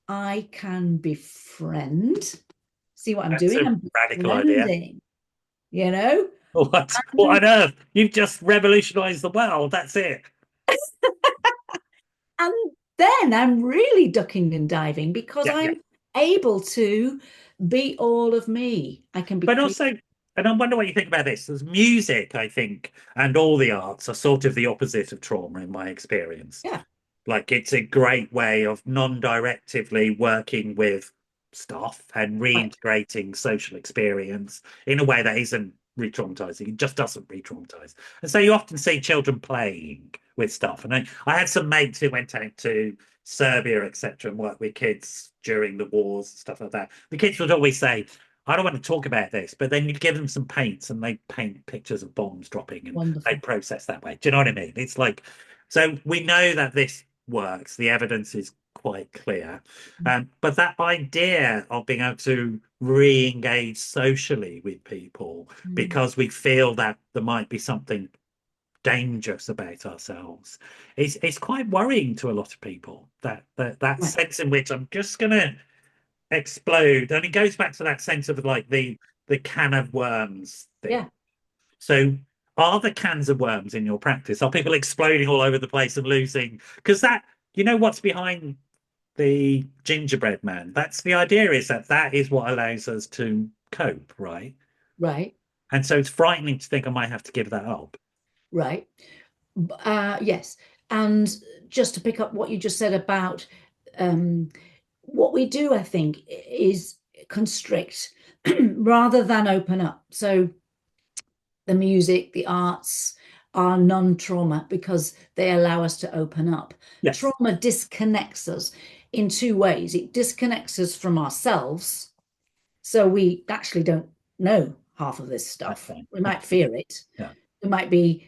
I can befriend. See what I'm That's doing? a I'm radical idea. befriending, you know? What? And, What on earth? You've just revolutionized the world. That's it. and then I'm really ducking and diving because Yeah, yeah. I'm able to be all of me. I can be But creative. also, and I wonder what you think about this. There's music, I think, and all the arts are sort of the opposite of trauma in my experience. Yeah, Like it's a great way of non-directively working with stuff and right. reintegrating social experience in a way that isn't re-traumatizing. It just doesn't re-traumatize. And so you often see children playing with stuff. And I had some mates who went out to Serbia, etc., and worked with kids during the wars and stuff like that. The kids would always say, I don't want to talk about this, but then you'd give them some paints and they paint pictures of bombs dropping and they Wonderful. process that way. Do you know what I mean? It's like, so we know that this works. The evidence is quite clear. But that idea of being able to re-engage socially with people Mm. because we feel that there might be something dangerous about ourselves is quite worrying to a lot of people. That Right. sense in which I'm just gonna explode. And it goes back to that sense of like the can of worms thing. Yeah. So are the cans of worms in your practice? Are people exploding all over the place and losing? Because that, you know what's behind the gingerbread man? That's the idea, is that that is what allows us to cope, right? Right. And so it's frightening to think I might have to give that up. Right. Yes. And just to pick up what you just said about um, what we do, I think, is constrict rather than open up. So the music, the arts are non-trauma because they allow us to open up. Yes. Trauma disconnects us in two ways. It disconnects us from ourselves, so we actually don't know half of this stuff. Okay. We might fear it. Yeah. We might be,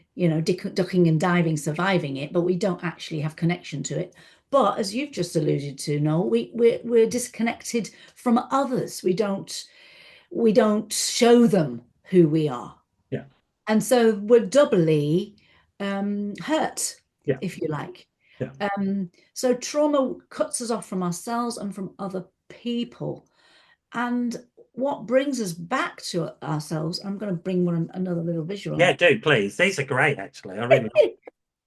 ducking and diving, surviving it, but we don't actually have connection to it. But as you've just alluded to, Noel, we're disconnected from others. We don't show them who we are. Yeah. And so we're doubly hurt, Yeah. if you like. Yeah. So trauma cuts us off from ourselves and from other people. And what brings us back to ourselves, I'm going to bring another little visual Yeah, up. do please. These are great, actually. I really like.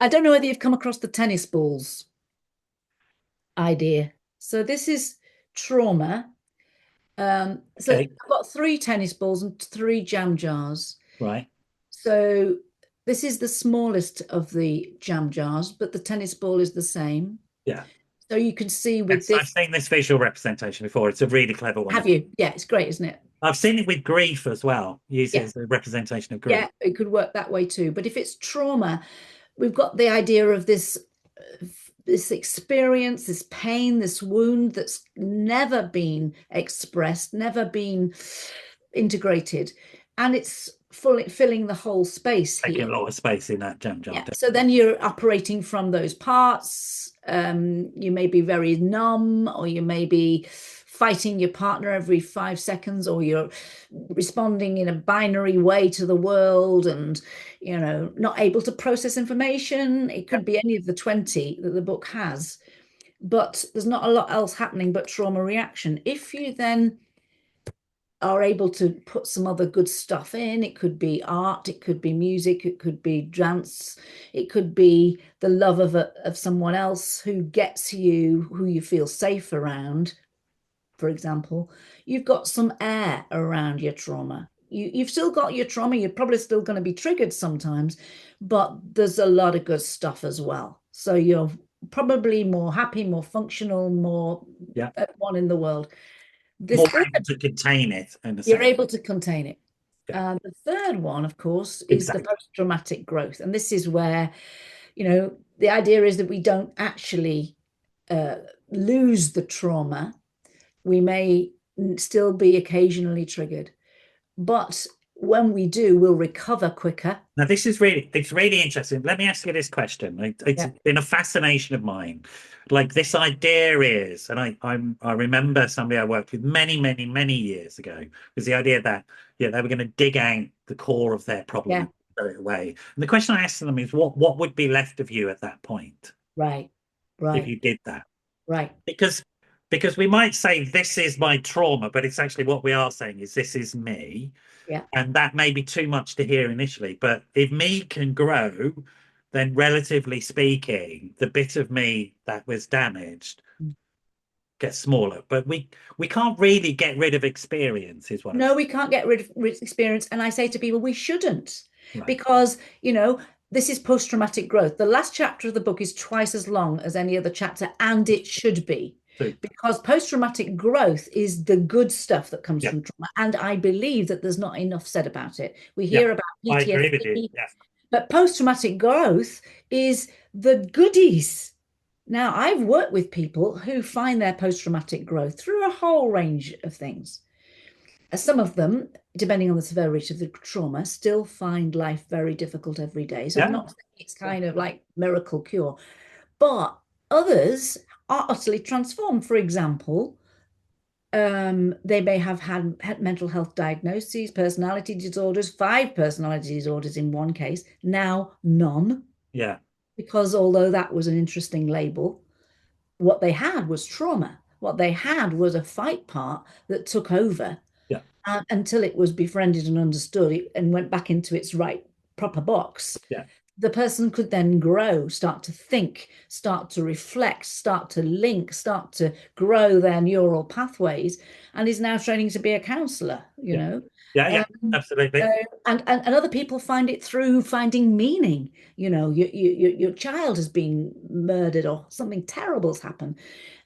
I don't know whether you've come across the tennis balls idea. So this is trauma. So Okay. I've got three tennis balls and three jam jars. Right. So this is the smallest of the jam jars, but the tennis ball is the same. Yeah. So you can see with Yes, I've this, seen this visual representation before. It's a really clever one. have you? Yeah, it's great, isn't it? I've seen it with grief as well, used Yeah, as a representation of grief. yeah, it could work that way too. But if it's trauma, we've got the idea of this experience, this pain, this wound that's never been expressed, never been integrated, and it's filling the whole space Taking here. a lot of space in that jam jar. Yeah. So then you're operating from those parts. You may be very numb, or you may be fighting your partner every 5 seconds, or you're responding in a binary way to the world and, not able to process information. It could be any of the 20 that the book has, but there's not a lot else happening but trauma reaction. If you then are able to put some other good stuff in. It could be art, it could be music, it could be dance, it could be the love of someone else who gets you, who you feel safe around, for example. You've got some air around your trauma. You've still got your trauma, you're probably still going to be triggered sometimes, but there's a lot of good stuff as well. So you're probably more happy, more functional, more Yeah. at one in the world. This More third, able to contain it in a you're sense. able to contain it. Yeah. The third one, of course, is the Exactly. post-traumatic growth. And this is where The idea is that we don't actually uh, lose the trauma. We may still be occasionally triggered, but when we do, we'll recover quicker. Now, it's really interesting. Let me ask you this question. It's Yeah, been a fascination of mine. Like this idea is, and I remember somebody I worked with many, many, many years ago, was the idea that, yeah, they were going to dig out the core of their problem yeah, and throw it away. And the question I asked them is, what would be left of you at that point right, if right, you did that? right. Because we might say this is my trauma, but it's actually what we are saying is this is me. Yeah, And that may be too much to hear initially, but if me can grow, then relatively speaking, the bit of me that was damaged gets smaller. But we can't really get rid of experience, is what I'm no, saying. we can't get rid of experience. And I say to people, we shouldn't, Right. because, this is post-traumatic growth. The last chapter of the book is twice as long as any other chapter, and it should be, So because post-traumatic growth is the good stuff that comes yeah, from trauma. And I believe that there's not enough said about it. We yeah, hear about I agree with you. PTSD, Yeah, but post-traumatic growth is the goodies. Now, I've worked with people who find their post-traumatic growth through a whole range of things. Some of them, depending on the severity of the trauma, still find life very difficult every day. So I'm yeah, not saying it's kind of like miracle cure, but others are utterly transformed. For example, they may have had mental health diagnoses, personality disorders, 5 personality disorders in one case, now none, yeah, because although that was an interesting label, what they had was trauma. What they had was a fight part that took over yeah, until it was befriended and understood and went back into its right proper box. yeah, The person could then grow, start to think, start to reflect, start to link, start to grow their neural pathways, and is now training to be a counselor, yeah, yeah, yeah, Um, absolutely. uh, and other people find it through finding meaning. Your child has been murdered or something terrible's happened,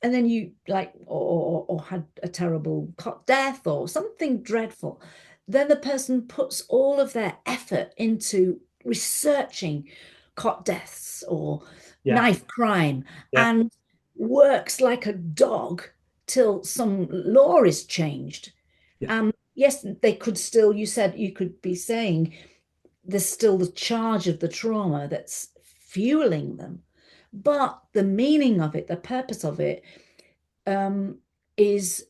and then you like or had a terrible cot death or something dreadful. Then the person puts all of their effort into researching cot deaths or Yeah, knife crime yeah, and works like a dog till some law is changed. yeah, Yes, they could still, you said you could be saying there's still the charge of the trauma that's fueling them. But the meaning of it, the purpose of it, um, is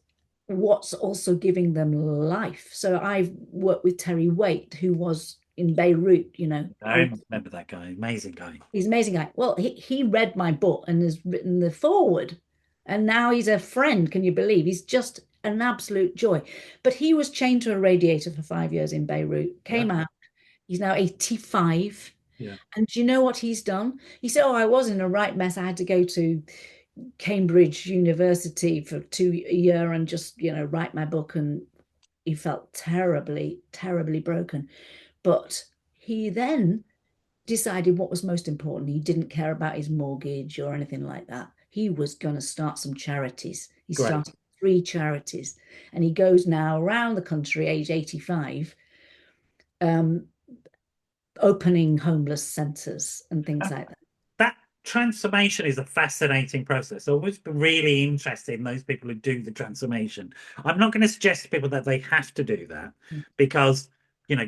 what's also giving them life. So I've worked with Terry Waite, who was in Beirut, I remember that guy, amazing guy. he's an amazing guy. Well, he read my book and has written the foreword. And now he's a friend, can you believe? He's just an absolute joy. But he was chained to a radiator for 5 years in Beirut, Yeah, came out. He's now 85. yeah, And do you know what he's done? He said, "Oh, I was in a right mess. I had to go to Cambridge University for a year and just, write my book." And he felt terribly, terribly broken. But he then decided what was most important. He didn't care about his mortgage or anything like that. He was going to start some charities. He great. started 3 charities, and he goes now around the country, age 85, um, opening homeless centers and things like that. That transformation is a fascinating process. I've always been really interested in those people who do the transformation. I'm not going to suggest to people that they have to do that because,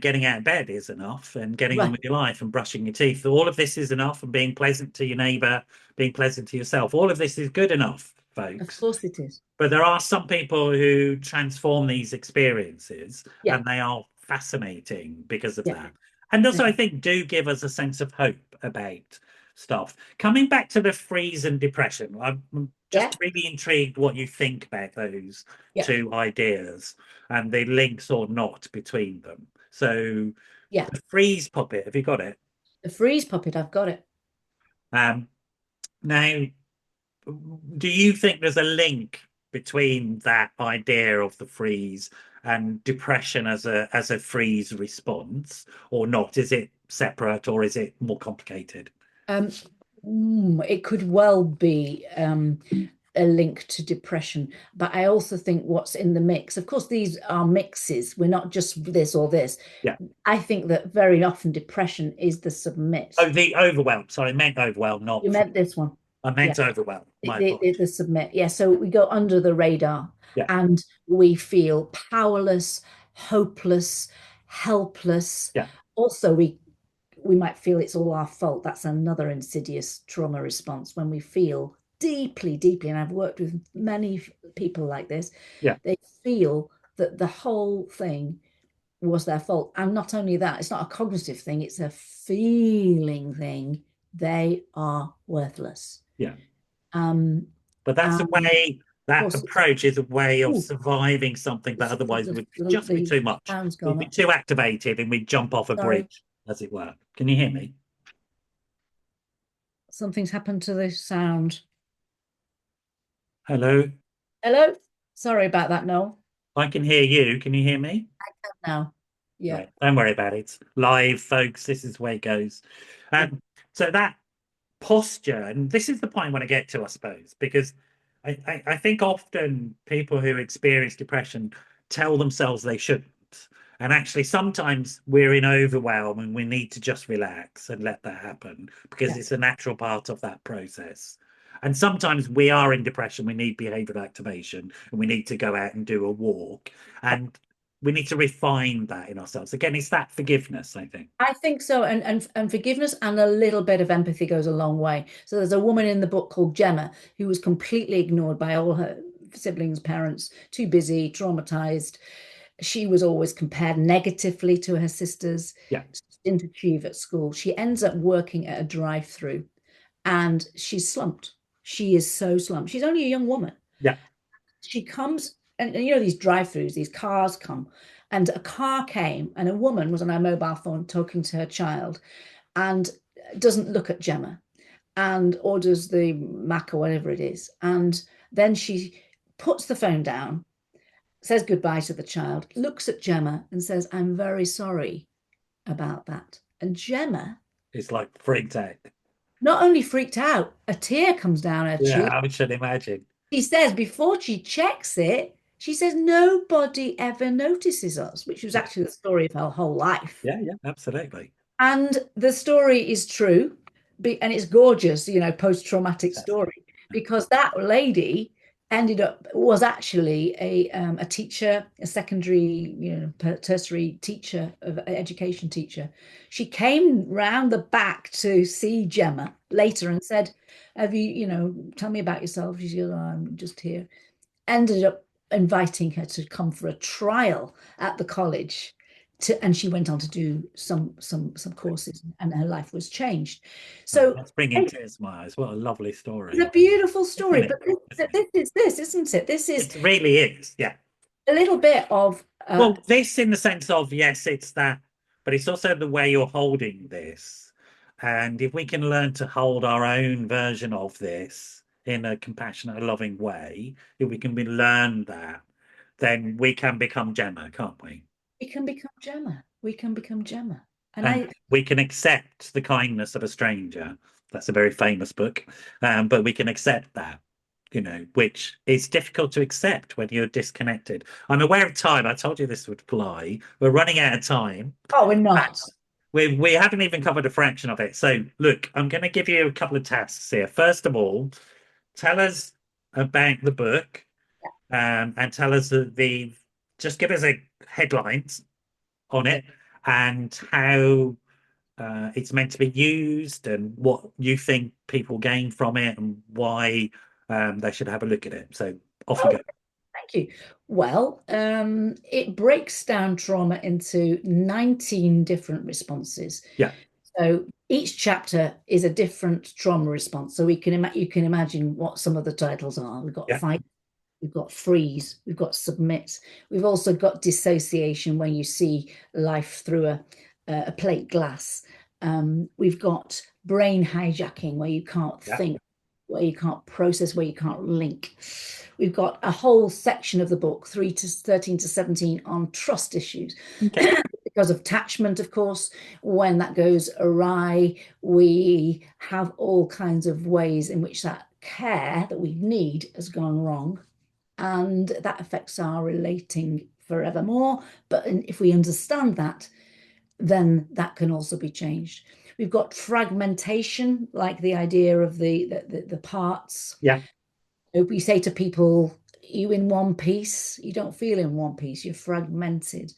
getting out of bed is enough and getting on Right. with your life and brushing your teeth. All of this is enough and being pleasant to your neighbor, being pleasant to yourself. All of this is good enough, Of folks. course it is. But there are some people who transform these experiences Yeah. and they are fascinating because of Yeah. that. And also, Yeah. I think, do give us a sense of hope about stuff. Coming back to the freeze and depression, I'm Yeah. just really intrigued what you think about those Yeah. two ideas and the links or not between them. So, Yeah. the freeze puppet, have you got it? The freeze puppet, I've got it. Um, now, do you think there's a link between that idea of the freeze and depression as a freeze response or not? Is it separate or is it more complicated? Um, it could well be. a link to depression. But I also think what's in the mix, of course, these are mixes. We're not just this or this. Yeah. I think that very often depression is the submit. Oh, the overwhelm. Sorry, I meant overwhelm, not. You meant this one. I Yeah. meant overwhelm. My The, apologies. the submit. Yeah. So we go under the radar Yeah. and we feel powerless, hopeless, helpless. Yeah. Also, we might feel it's all our fault. That's another insidious trauma response when we feel deeply, deeply, and I've worked with many people like this, Yeah. they feel that the whole thing was their fault. And not only that, it's not a cognitive thing, it's a feeling thing. They are worthless. Yeah. Um, But that's a and of way, that course, approach is a way of ooh, surviving something that otherwise would just be the too much. sound's We'd gone be up. too activated and we'd jump off a Sorry, bridge, as it were. Can you hear me? something's happened to the sound. Hello? Hello? Sorry about that, Noel. I can hear you. Can you hear me? Now. Yeah. Right. Don't worry about it. It's live, folks. This is the way it goes. So that posture, and this is the point I want to get to, I suppose, because I think often people who experience depression tell themselves they shouldn't. And actually, sometimes we're in overwhelm and we need to just relax and let that happen because Yeah. it's a natural part of that process. And sometimes we are in depression, we need behavioral activation and we need to go out and do a walk. And we need to refine that in ourselves. Again, it's that forgiveness, I think. I think so, and forgiveness and a little bit of empathy goes a long way. So there's a woman in the book called Gemma who was completely ignored by all her siblings, parents, too busy, traumatized. She was always compared negatively to her sisters. Yeah. She didn't achieve at school. She ends up working at a drive-through, and she's slumped. She is so slumped. She's only a young woman. Yeah. She comes, and you know, these drive-throughs, these cars come, and a car came, and a woman was on her mobile phone talking to her child and doesn't look at Gemma and orders the Mac or whatever it is. And then she puts the phone down, says goodbye to the child, looks at Gemma and says, I'm very sorry about that. And Gemma It's like freaked out. not only freaked out, a tear comes down her Yeah, cheek. I should imagine. She says before she checks it, she says nobody ever notices us, which was Yeah, actually the story of her whole life. yeah, yeah, absolutely. And the story is true, and it's gorgeous, you know, post-traumatic Yes. story, because that lady ended up was actually a teacher, a secondary, you know, tertiary teacher, of education teacher. She came round the back to see Gemma later and said, "Have you, you know, tell me about yourself?" She said, "Oh, I'm just here." Ended up inviting her to come for a trial at the college and she went on to do some courses and her life was changed. Oh, So that's bringing tears to my eyes. What a lovely it's story. a beautiful story, Isn't it? but this is this, isn't it? This is It really is. Yeah. a little bit of Well, this in the sense of, yes, it's that, but it's also the way you're holding this. And if we can learn to hold our own version of this in a compassionate, loving way, if we can learn that, then we can become Gemma, can't we? we can become Gemma. We can become Gemma. And And we can accept the kindness of a stranger. That's a very famous book. But we can accept that, you know, which is difficult to accept when you're disconnected. I'm aware of time. I told you this would fly. We're running out of time. oh, we're not. We haven't even covered a fraction of it. So, look, I'm going to give you a couple of tasks here. First of all, tell us about the book, and tell us just give us a headlines on it and how it's meant to be used and what you think people gain from it and why they should have a look at it. So off you go. Thank you. Well, it breaks down trauma into 19 different responses. Yeah. So each chapter is a different trauma response. So you can imagine what some of the titles are. We've got Yeah. fight, we've got freeze, we've got submit. We've also got dissociation when you see life through a plate glass. We've got brain hijacking where you can't Yeah. think, where you can't process, where you can't link. We've got a whole section of the book, 13 to 17, on trust issues. Okay. Because of attachment, of course, when that goes awry, we have all kinds of ways in which that care that we need has gone wrong, and that affects our relating forevermore. But if we understand that, then that can also be changed. We've got fragmentation, like the idea of the parts. Yeah. We say to people, you in one piece, you don't feel in one piece, you're fragmented.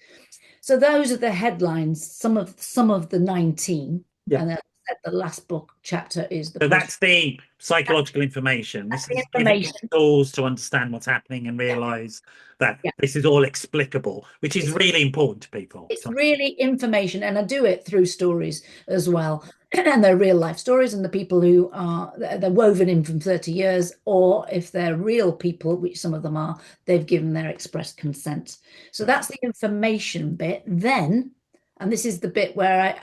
So those are the headlines, some of the 19. Yeah. And then the last book chapter is the So post. that's the psychological information. That's This the is giving you information. tools to understand what's happening and Yeah, realize that yeah. this is all explicable, which is It's really important to people. it's really information, and I do it through stories as well. And they're real life stories, and the people who are they're woven in from 30 years, or if they're real people, which some of them are, they've given their express consent. So that's the information bit. Then, and this is the bit where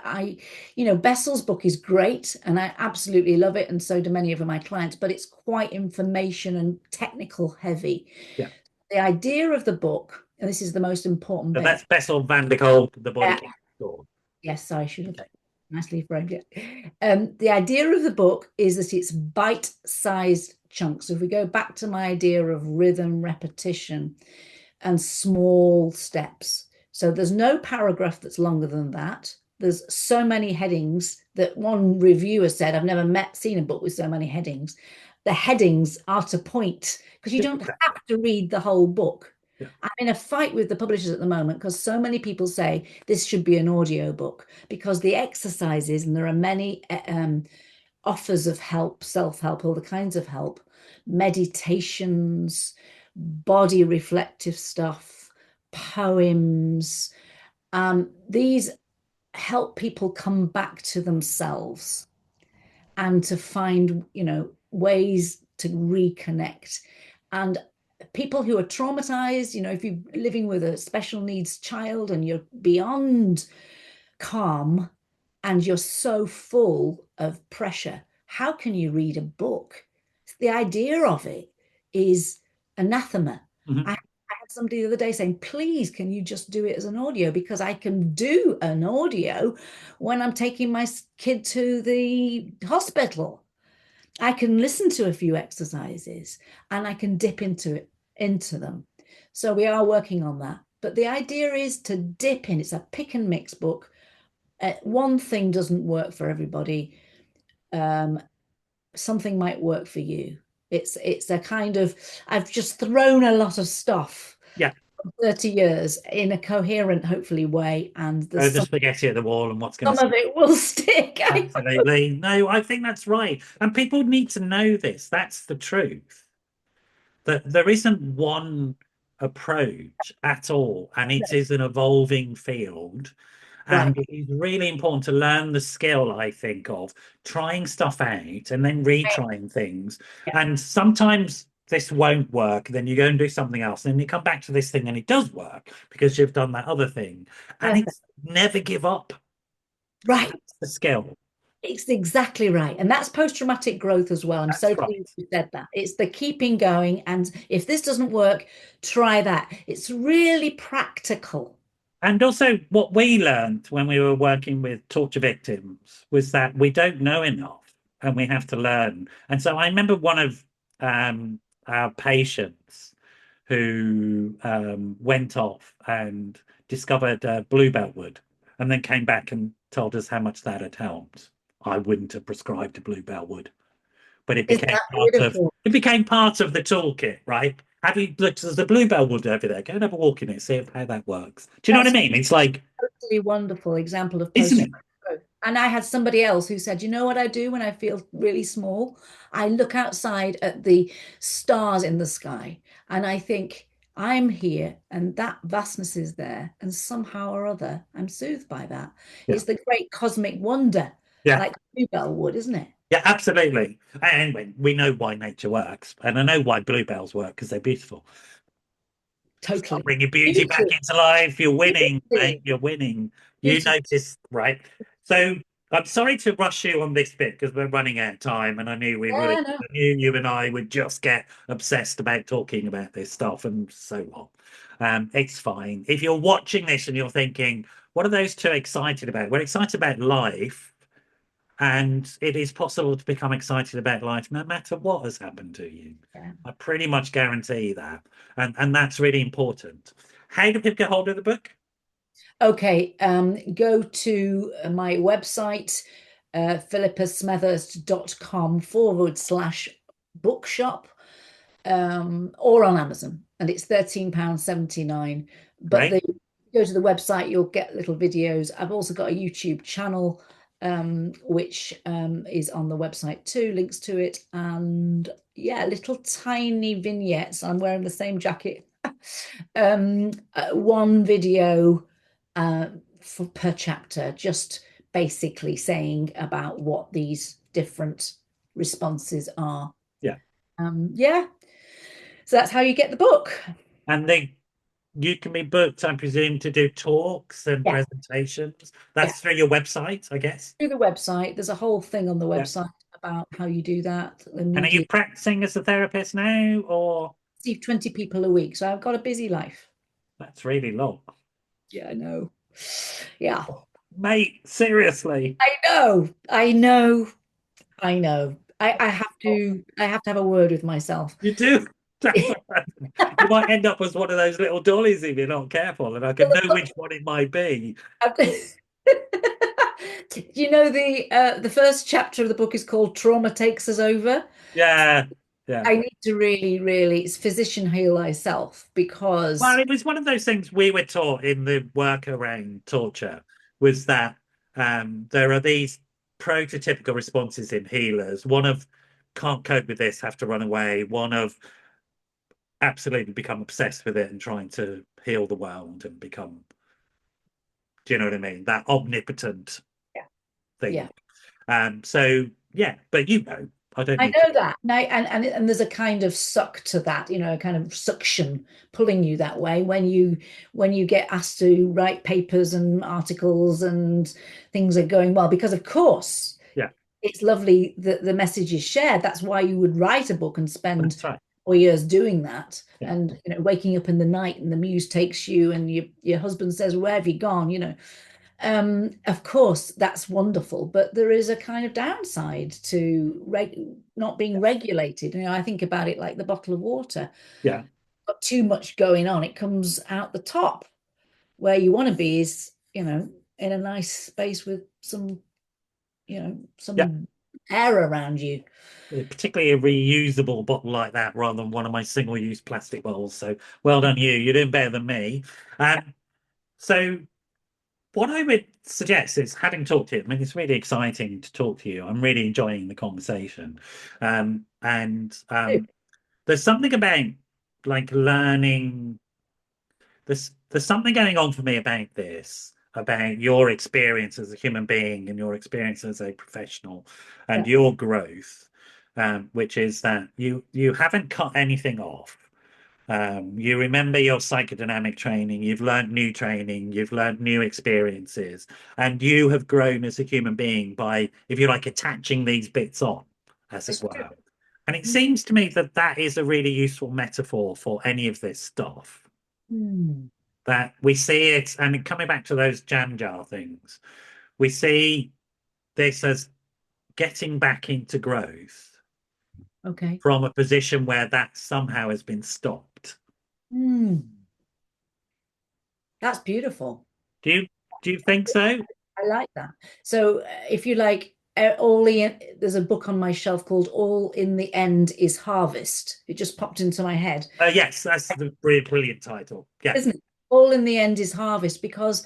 Bessel's book is great, and I absolutely love it, and so do many of my clients, but it's quite information and technical heavy. Yeah. The idea of the book, and this is the most important So bit. that's Bessel van der Kolk, The Body Yeah. Keeps Score. Yes, I should have Okay. nicely framed it. The idea of the book is that it's bite-sized chunks. So if we go back to my idea of rhythm, repetition, and small steps. So there's no paragraph that's longer than that. There's so many headings that one reviewer said, I've never seen a book with so many headings. The headings are to point, because you don't have to read the whole book. Yeah. I'm in a fight with the publishers at the moment because so many people say this should be an audio book, because the exercises, and there are many offers of help, self-help, all the kinds of help, meditations, body reflective stuff, poems. These help people come back to themselves and to find, ways to reconnect. And people who are traumatized, if you're living with a special needs child and you're beyond calm and you're so full of pressure, how can you read a book? The idea of it is anathema. Mhm. I had somebody the other day saying, please, can you just do it as an audio? Because I can do an audio when I'm taking my kid to the hospital. I can listen to a few exercises and I can dip into them. So we are working on that. But the idea is to dip in. It's a pick and mix book. One thing doesn't work for everybody. Something might work for you. It's a kind of, I've just thrown a lot of stuff Yeah. 30 years in a coherent, hopefully, way, and The there's spaghetti at the wall and what's going some to of it will stick. absolutely. No, I think that's right. And people need to know this. That's the truth. That there isn't one approach at all, and it is an evolving field. Right. And it is really important to learn the skill, I think, of trying stuff out and then retrying things. Yeah. And sometimes this won't work. Then you go and do something else. And then you come back to this thing and it does work because you've done that other thing. And Perfect. it's never give up. Right. That's the skill. It's exactly right. And that's post-traumatic growth as well. I'm That's so right. pleased you said that. It's the keeping going. And if this doesn't work, try that. It's really practical. And also, what we learned when we were working with torture victims was that we don't know enough and we have to learn. And so I remember one of our patients who went off and discovered bluebell wood and then came back and told us how much that had helped. I wouldn't have prescribed a bluebell wood, but Isn't that beautiful? it became part of the toolkit, right? Have you looked? There's a bluebell wood over there. Go and have a walk in it, see how that works. Do you know what I That's mean? It's like, a totally wonderful example of isn't post it? growth. And I had somebody else who said, you know what I do when I feel really small? I look outside at the stars in the sky and I think, I'm here and that vastness is there. And somehow or other, I'm soothed by that. Yeah, It's the great cosmic wonder, yeah, like Bluebell would, isn't it? yeah, absolutely. And we know why nature works, and I know why bluebells work because they're beautiful. Start Totally. bringing beauty back Beauty. into life. You're winning, mate. Beauty. You're winning. You Beauty. notice, right? So I'm sorry to rush you on this bit because we're running out of time, and I knew we would. Yeah, no. I knew you and I would just get obsessed about talking about this stuff and so on. It's fine. If you're watching this and you're thinking, what are those two excited about? We're excited about life. And it is possible to become excited about life no matter what has happened to you. Yeah. I pretty much guarantee that. And that's really important. How do people get hold of the book? Okay, go to my website, philippasmethurst.com/bookshop, or on Amazon, and it's £13.79. But Great. go to the website, you'll get little videos. I've also got a YouTube channel, which is on the website too, links to it, and yeah, little tiny vignettes. I'm wearing the same jacket. One video per chapter, just basically saying about what these different responses are. Yeah. Yeah, so that's how you get the book. And you can be booked, I presume, to do talks and Yeah, presentations. yeah. That's through your website, I guess. Through the website, there's a whole thing on the Yeah. website about how you do that. The And are you media practicing as a therapist now, or receive 20 people a week, so I've got a busy life. that's really long? Yeah, I know. Yeah, Mate, seriously. I know, I know, I know. I have to have a word with myself. You do. You might end up as one of those little dollies if you're not careful, and I can know which one it might be. You know, the first chapter of the book is called Trauma Takes Us Over. Yeah, yeah. I need to really, really, it's physician heal thyself, Well, because it was one of those things we were taught in the work around torture was that there are these prototypical responses in healers. One of can't cope with this, have to run away. One of absolutely become obsessed with it and trying to heal the world and become, do you know what I mean? That omnipotent yeah, yeah. thing. So yeah, but I don't I need to. know that. And there's a kind of suck to that, a kind of suction pulling you that way when you get asked to write papers and articles and things are going well, because of course Yeah, it's lovely that the message is shared. That's why you would write a book and spend that's right. 4 years doing that. Yeah, And waking up in the night and the muse takes you and your husband says, "Where have you gone?" Of course, that's wonderful, but there is a kind of downside to not being regulated. I think about it like the bottle of water. yeah, Got too much going on, it comes out the top. Where you want to be is, in a nice space with yeah. some air around you. Particularly a reusable bottle like that rather than one of my single-use plastic bottles. So well done you. You're doing better than me. So what I would suggest is having talked to you, I mean, it's really exciting to talk to you. I'm really enjoying the conversation. And there's something about like learning. There's something going on for me about this, about your experience as a human being and your experience as a professional and Yeah. your growth, which is that you haven't cut anything off. You remember your psychodynamic training, you've learned new training, you've learned new experiences, and you have grown as a human being by, if you like, attaching these bits on, as it It's true. were. And it seems to me that that is a really useful metaphor for any of this stuff. Hmm. That we see it, and coming back to those jam jar things, we see this as getting back into growth Okay. from a position where that somehow has been stopped. Hmm. That's beautiful. Do you do you think so? I like that. So, if you like, all there's a book on my shelf called "All in the End is Harvest." It just popped into my head, Yes, that's the brilliant title. Yeah, isn't it? All in the end is harvest, because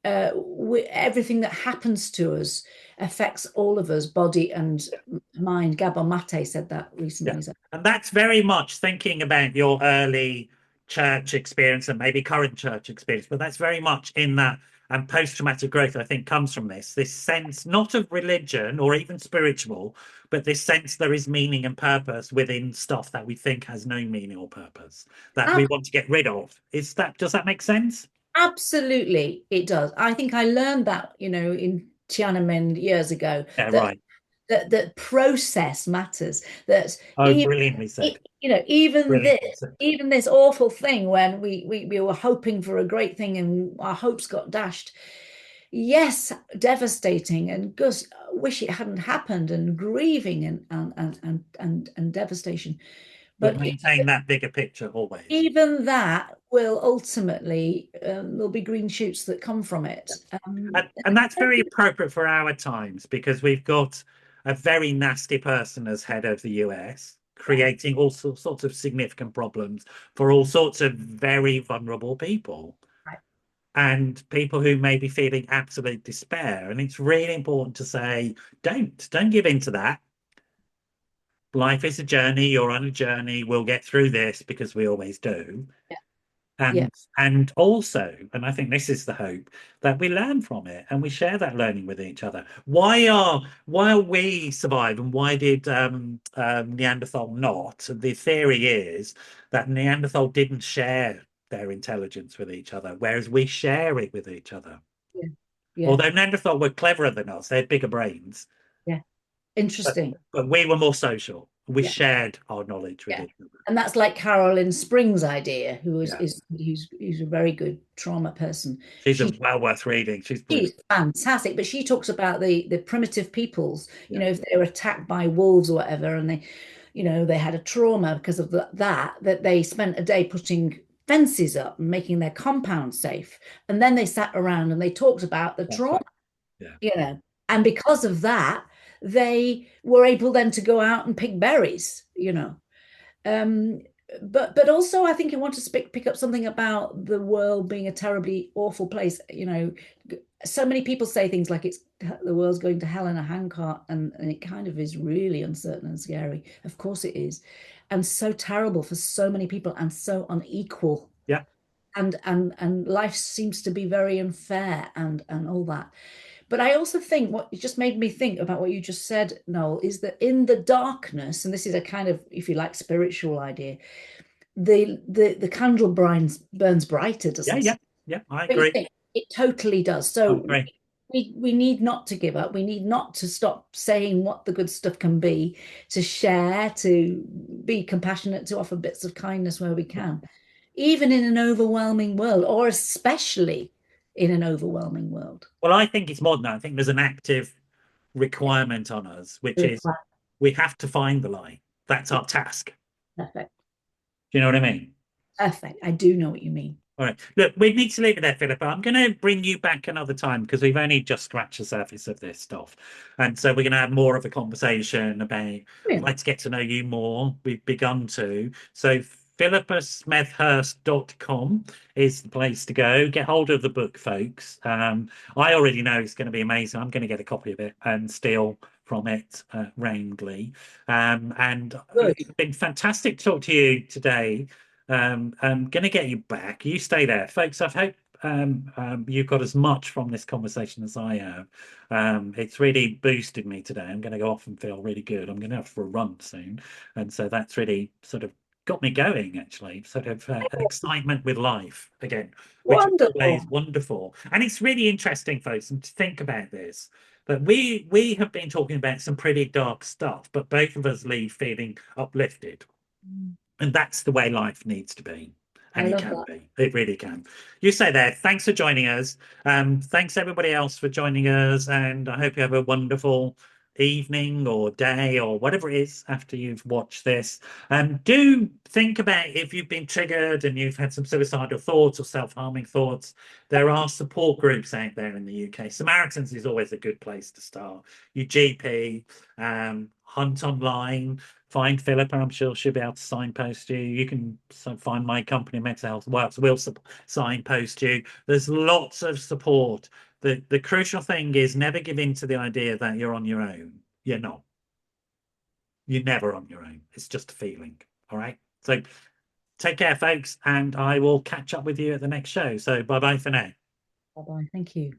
everything that happens to us affects all of us, body and mind. Gabor Mate said that yeah. recently. So, And that's very much thinking about your early church experience and maybe current church experience, but that's very much in that. And post-traumatic growth, I think, comes from this sense not of religion or even spiritual, but this sense there is meaning and purpose within stuff that we think has no meaning or purpose that we want to get rid of. Does that make sense? absolutely, it does. I think I learned that, in Tiananmen years ago, Yeah, that right. that process matters. That Oh, even brilliantly said. even Brilliantly this said. even this awful thing when we were hoping for a great thing and our hopes got dashed. yes, devastating, and gosh, wish it hadn't happened, and grieving, and devastation. But But maintain that bigger picture always. even that will ultimately, there'll be green shoots that come from it. And that's very appropriate for our times because we've got a very nasty person as head of the US, Yeah, creating all sorts of significant problems for all sorts of very vulnerable people right. and people who may be feeling absolute despair. And it's really important to say, don't give in to that. Life is a journey. You're on a journey. We'll get through this because we always do. Yeah, yeah, And also, and I think this is the hope, that we learn from it and we share that learning with each other. Why are we survive and why did Neanderthal not? The theory is that Neanderthal didn't share their intelligence with each other, whereas we share it with each other. yeah, yeah, Although Neanderthal were cleverer than us, they had bigger brains, yeah. but Interesting. we were more social. We Yeah, shared our knowledge with yeah. each other. And that's like Carolyn Spring's idea, who Yeah, who's a very good trauma person. she's a She well worth reading. She's She's brilliant. fantastic, but she talks about the primitive peoples, Yeah, if they were attacked by wolves or whatever, and they had a trauma because of that they spent a day putting fences up and making their compound safe. And then they sat around and they talked about the that's trauma, right. Yeah. you know. And because of that, they were able then to go out and pick berries. Um, but also I think I want to pick up something about the world being a terribly awful place. So many people say things like it's the world's going to hell in a handcart, and it kind of is really uncertain and scary. Of course it is, and so terrible for so many people and so unequal. Yeah. And life seems to be very unfair and all that. But I also think what it just made me think about what you just said, Noel, is that in the darkness, and this is a kind of, if you like, spiritual idea, the candle burns brighter, Yeah, doesn't yeah, it? yeah. I Don't you agree. think? It totally does. I So agree. we need not to give up. We need not to stop saying what the good stuff can be, to share, to be compassionate, to offer bits of kindness where we can, even in an overwhelming world, or especially in an overwhelming world. Well, I think it's more than that. I think there's an active Yeah. requirement on us, which is we have to find the light. That's our task. Perfect. Do you know what I mean? Perfect. I do know what you mean. All right. Look, we need to leave it there, Philippa. I'm going to bring you back another time because we've only just scratched the surface of this stuff. And so we're going to have more of a conversation about, I'd Brilliant. like to get to know you more. We've begun to. So philippasmethurst.com is the place to go. Get hold of the book, folks. I already know it's going to be amazing. I'm going to get a copy of it and steal from it roundly. And Good. it's been fantastic to talk to you today. I'm going to get you back. You stay there, folks. I hope you've got as much from this conversation as I have. It's really boosted me today. I'm going to go off and feel really good. I'm going to have for a run soon, and so that's really sort of got me going. Actually, sort of an excitement with life again, which is always Wonderful. wonderful. And it's really interesting, folks, and to think about this. But we have been talking about some pretty dark stuff, but both of us leave feeling uplifted. And that's the way life needs to be. I And it love can that. be. It really can. You say there. Thanks for joining us. Thanks everybody else for joining us. And I hope you have a wonderful evening or day or whatever it is after you've watched this. Do think about if you've been triggered and you've had some suicidal thoughts or self-harming thoughts. There are support groups out there in the UK. Samaritans is always a good place to start. Your GP, hunt online. Find Philippa. I'm sure she'll be able to signpost you. You can find my company, Mental Health Works. We'll signpost you. There's lots of support. The crucial thing is never give in to the idea that you're on your own. You're not. You're never on your own. It's just a feeling. All right. So take care, folks, and I will catch up with you at the next show. So bye bye for now. Bye bye. Thank you.